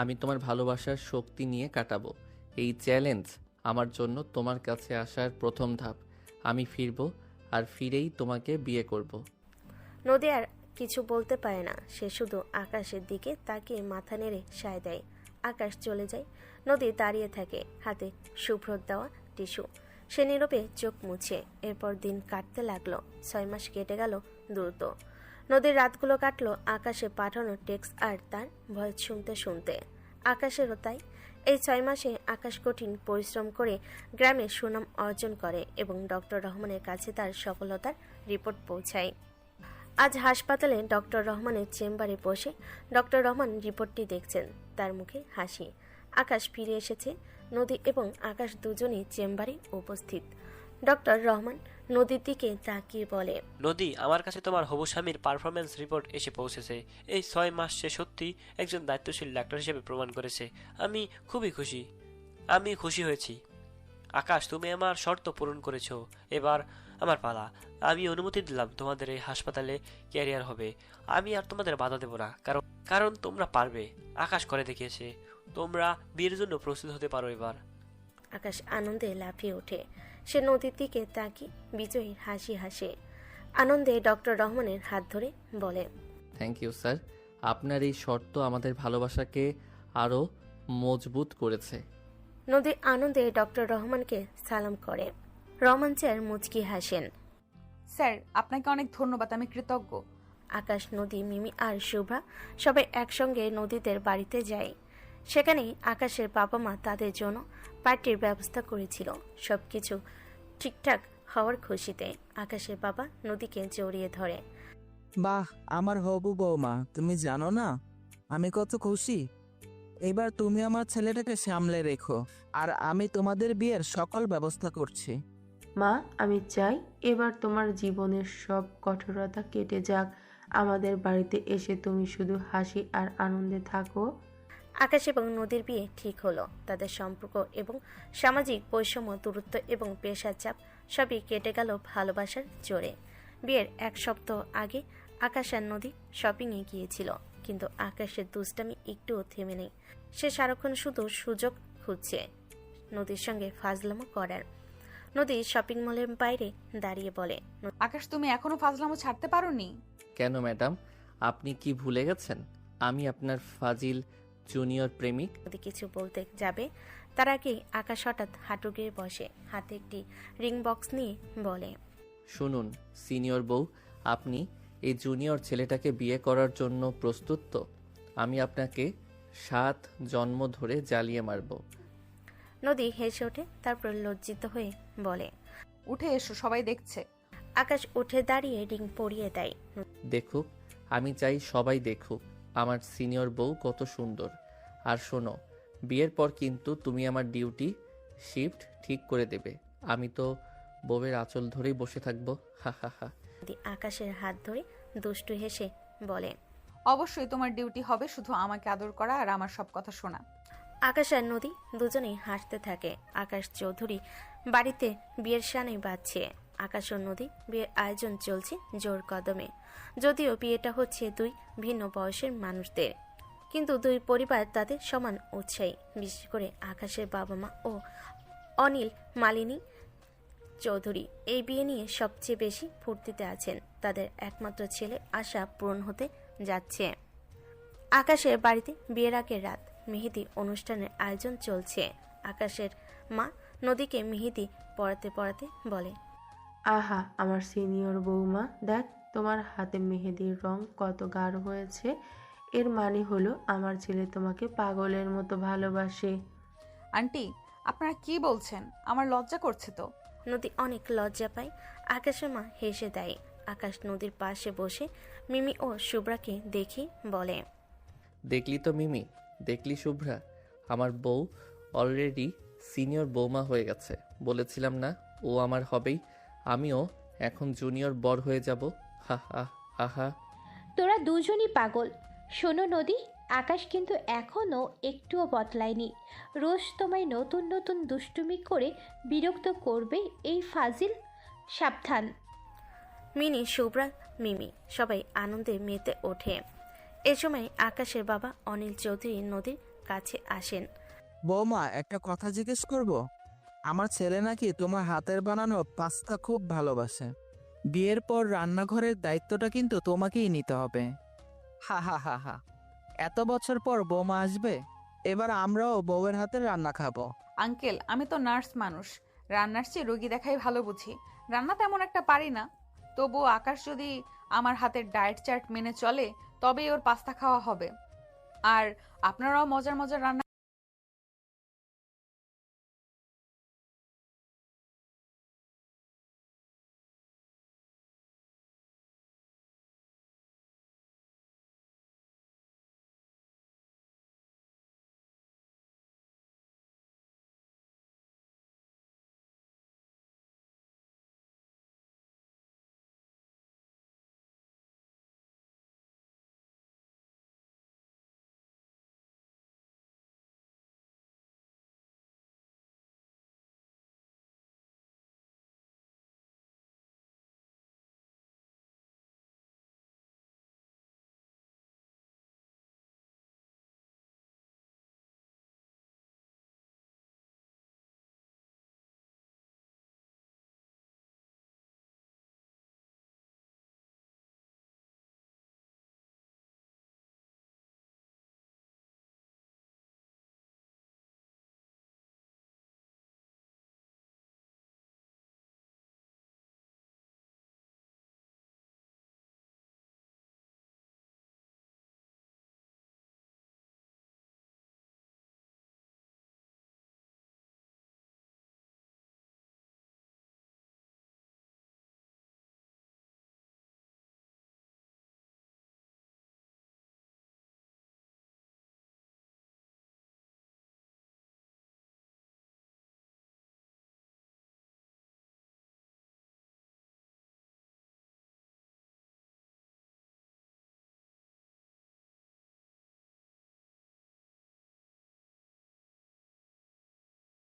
আমি তোমার ভালোবাসার শক্তি নিয়ে কাটাবো। এই চ্যালেঞ্জ আমার জন্য তোমার কাছে আসার প্রথম ধাপ। আমি ফিরবো, আর ফিরেই তোমাকে বিয়ে করব। নদী আর কিছু বলতে পারে না। সে শুধু আকাশের দিকে তাকিয়ে মাথা নেড়ে সায় দেয়। আকাশ চলে যায়। নদী দাঁড়িয়ে থাকে, হাতে শুভ্রর দেওয়া টিস্যু। সে নীরবে চোখ মুছে। এরপর দিন কাটতে লাগলো। 6 মাস কেটে গেল দ্রুত। নদীর রাতগুলো কাটলো আকাশে পাঠানো টেক্সট আর তার ভয়েস শুনতে শুনতে। আকাশেরও তাই। এই 6 মাসে আকাশ কঠিন পরিশ্রম করে গ্রামে সুনাম অর্জন করে এবং ডক্টর রহমানের কাছে তার সফলতার রিপোর্ট পৌঁছায়। আজ হাসপাতালে ডক্টর রহমানের চেম্বারে বসে ডক্টর রহমান রিপোর্টটি দেখছেন। তার মুখে হাসি। আকাশ ফিরে এসেছে। নদী এবং আকাশ দুজনেই চেম্বারে উপস্থিত। ডক্টর রহমান নদীর দিকে তাকিয়ে বলে, নদী, আমার কাছে তোমার হবু স্বামীর পারফরমেন্স রিপোর্ট এসে পৌঁছেছে। এই 6 মাস সে সত্যি একজন দায়িত্বশীল ডাক্তার হিসেবে প্রমাণ করেছে। আমি খুবই খুশি। আমি খুশি হয়েছি। আকাশ, তুমি আমার শর্ত পূরণ করেছো। এবার আমার পালা। আমি অনুমতি দিলাম তোমাদের এই হাসপাতালে ক্যারিয়ার হবে। আমি আর তোমাদের বাধা দেব না, কারণ তোমরা পারবে। আকাশ করে দেখিয়েছে। তোমরা বিয়ের জন্য প্রস্তুত হতে পারো এবার। আকাশ আনন্দে লাফিয়ে ওঠে। সে নদীর দিকে তাকিয়ে বিজয়ীর হাসি হাসে। আনন্দে ডক্টর রহমানের হাত ধরে বলে, থ্যাংক ইউ স্যার, আপনার এই শর্ত আমাদের ভালোবাসাকে আরও মজবুত করেছে। নদী আনন্দে ডক্টর রহমানকে সালাম করে। রহমান স্যার মুচকি হাসেন। স্যার, আপনাকে অনেক ধন্যবাদ, আমি কৃতজ্ঞ। আকাশ, নদী, মিমি আর শুভ্রা সবাই একসঙ্গে নদীদের বাড়িতে যায়। সেখানেই আকাশের বাবা মা তাদের জন্য পার্টির ব্যবস্থা করেছিল। সবকিছু ঠিকঠাক হওয়ার খুশিতে আকাশের বাবা নদীকে জড়িয়ে ধরে। বাহ, আমার হবু বৌমা, তুমি জানো না আমি কত খুশি। এবার তুমি আমার ছেলেটাকে সামলে রেখো, আর আমি তোমাদের বিয়ের সকল ব্যবস্থা করছি। মা, আমি চাই এবার তোমার জীবনের সব কঠোরতা কেটে যাক। আমাদের বাড়িতে এসে তুমি শুধু হাসি আর আনন্দে থাকো। আকাশ এবং নদীর বিয়ে ঠিক হলো। তাদের সম্পর্ক এবং সামাজিক বৈষম্য, দূরত্ব এবং পেশার চাপ সবই কেটে গেল ভালোবাসার জোরে। বিয়ের 1 সপ্তাহ আগে আকাশ আর নদী শপিংয়ে গিয়েছিল, কিন্তু আকাশের দুষ্টামি একটুও থেমে নেই। সে সারাক্ষণ শুধু সুযোগ খুঁজছে নদীর সঙ্গে ফাজলামো করার। নদী শপিং মলের বাইরে দাঁড়িয়ে বলে, আকাশ, তুমি এখনো ফাজলামো ছাড়তে পারোনি? কেন ম্যাডাম, আপনি কি ভুলে গেছেন আমি আপনার ফাজিল জুনিয়র প্রেমিক? নদী কিছু বলতে যাবে, তার আগে আকাশ হঠাৎ হাঁটু গেড়ে বসে, হাতে একটি রিং বক্স নিয়ে বলে, শুনুন সিনিয়র বউ, আপনি এই জুনিয়র ছেলেটাকে বিয়ে করার জন্য প্রস্তুত তো? আমি আপনাকে 7 জন্ম ধরে জ্বালিয়ে মারব। নদী হেসে ওঠে, তারপর লজ্জিত হয়ে বলে, উঠে এসো, সবাই দেখছে। আকাশ উঠে দাঁড়িয়ে রিং পরিয়ে দেয়। দেখুক, আমি চাই সবাই দেখুক আমার সিনিয়র বউ কত সুন্দর। আর শোনো, বিয়ের পর কিন্তু তুমি আমার ডিউটি শিফট ঠিক করে দেবে। আমি তো বউয়ের আঁচল ধরেই বসে থাকবো। হা হা হা। আকাশের হাত ধরে দুষ্টু হেসে বলে, অবশ্যই তোমার ডিউটি হবে শুধু আমাকে আদর করা আর আমার সব কথা শোনা। আকাশ আর নদী দুজনেই হাসতে থাকে। আকাশ চৌধুরী বাড়িতে বিয়ের শানে বাজছে। আকাশ ও নদী বিয়ের আয়োজন চলছে জোর কদমে। যদিও বিয়েটা হচ্ছে দুই ভিন্ন বয়সের মানুষদের, কিন্তু দুই পরিবার তাদের সমান উৎসাহী। বিশেষ করে আকাশের বাবা মা ও অনিল মালিনী চৌধুরী এই বিয়ে নিয়ে সবচেয়ে বেশি ফুর্তিতে আছেন। তাদের একমাত্র ছেলে আশা পূরণ হতে যাচ্ছে। আকাশের বাড়িতে বিয়ের আগের রাত মেহেদি অনুষ্ঠানের আয়োজন চলছে। আকাশের মা নদীকে মেহেদি পড়াতে পড়াতে বলে, আহা আমার সিনিয়র বৌমা, দেখ তোমার হাতে মেহেদির রং কত গাঢ় হয়েছে। এর মানে হলো আমার ছেলে তোমাকে পাগলের মতো ভালোবাসে। আন্টি, আপনারা কি বলছেন? আমার লজ্জা করছে তো। নদী অনেক লজ্জা পায়। আকাশের মা হেসে দেয়। আকাশ নদীর পাশে বসে মিমি ও শুভ্রাকে দেখি বলে, দেখলি তো মিমি, দেখলি শুভ্রা, আমার বউ অলরেডি সিনিয়র বৌমা হয়ে গেছে। বলেছিলাম না ও আমার হবেই, আমিও এখন জুনিয়র বর হয়ে যাব। হা হা হা হা। তোরা দুজনই পাগল। শোনো নদী, আকাশ কিন্তু এখনও একটুও বদলায়নি। রোজ তোমায় নতুন নতুন দুষ্টুমি করে বিরক্ত করবে এই ফাজিল। সাবধান। মিনি, শুভ্রা, মিমি সবাই আনন্দে মেতে ওঠে। এ সময় আকাশের বাবা অনিল চৌধুরী নদীর কাছে আসেন। বৌমা, একটা কথা জিজ্ঞেস করব? আমার ছেলে নাকি তোমার হাতের বানানো পাস্তা খুব ভালোবাসে। বিয়ের পর রান্নাঘরের দায়িত্বটা কিন্তু তোমাকেই নিতে হবে। হা হা হা হা। এত বছর পর বৌমা আসবে, এবার আমরাও বউয়ের হাতের রান্না খাবো। আঙ্কেল, আমি তো নার্স মানুষ, রান্নার চেয়ে রোগী দেখাই ভালো বুঝি। রান্না তেমন একটা পারি না, তবুও আকাশ যদি আমার হাতের ডায়েট চার্ট মেনে চলে তবেই ওর পাস্তা খাওয়া হবে। আর আপনারাও মজার মজার রান্না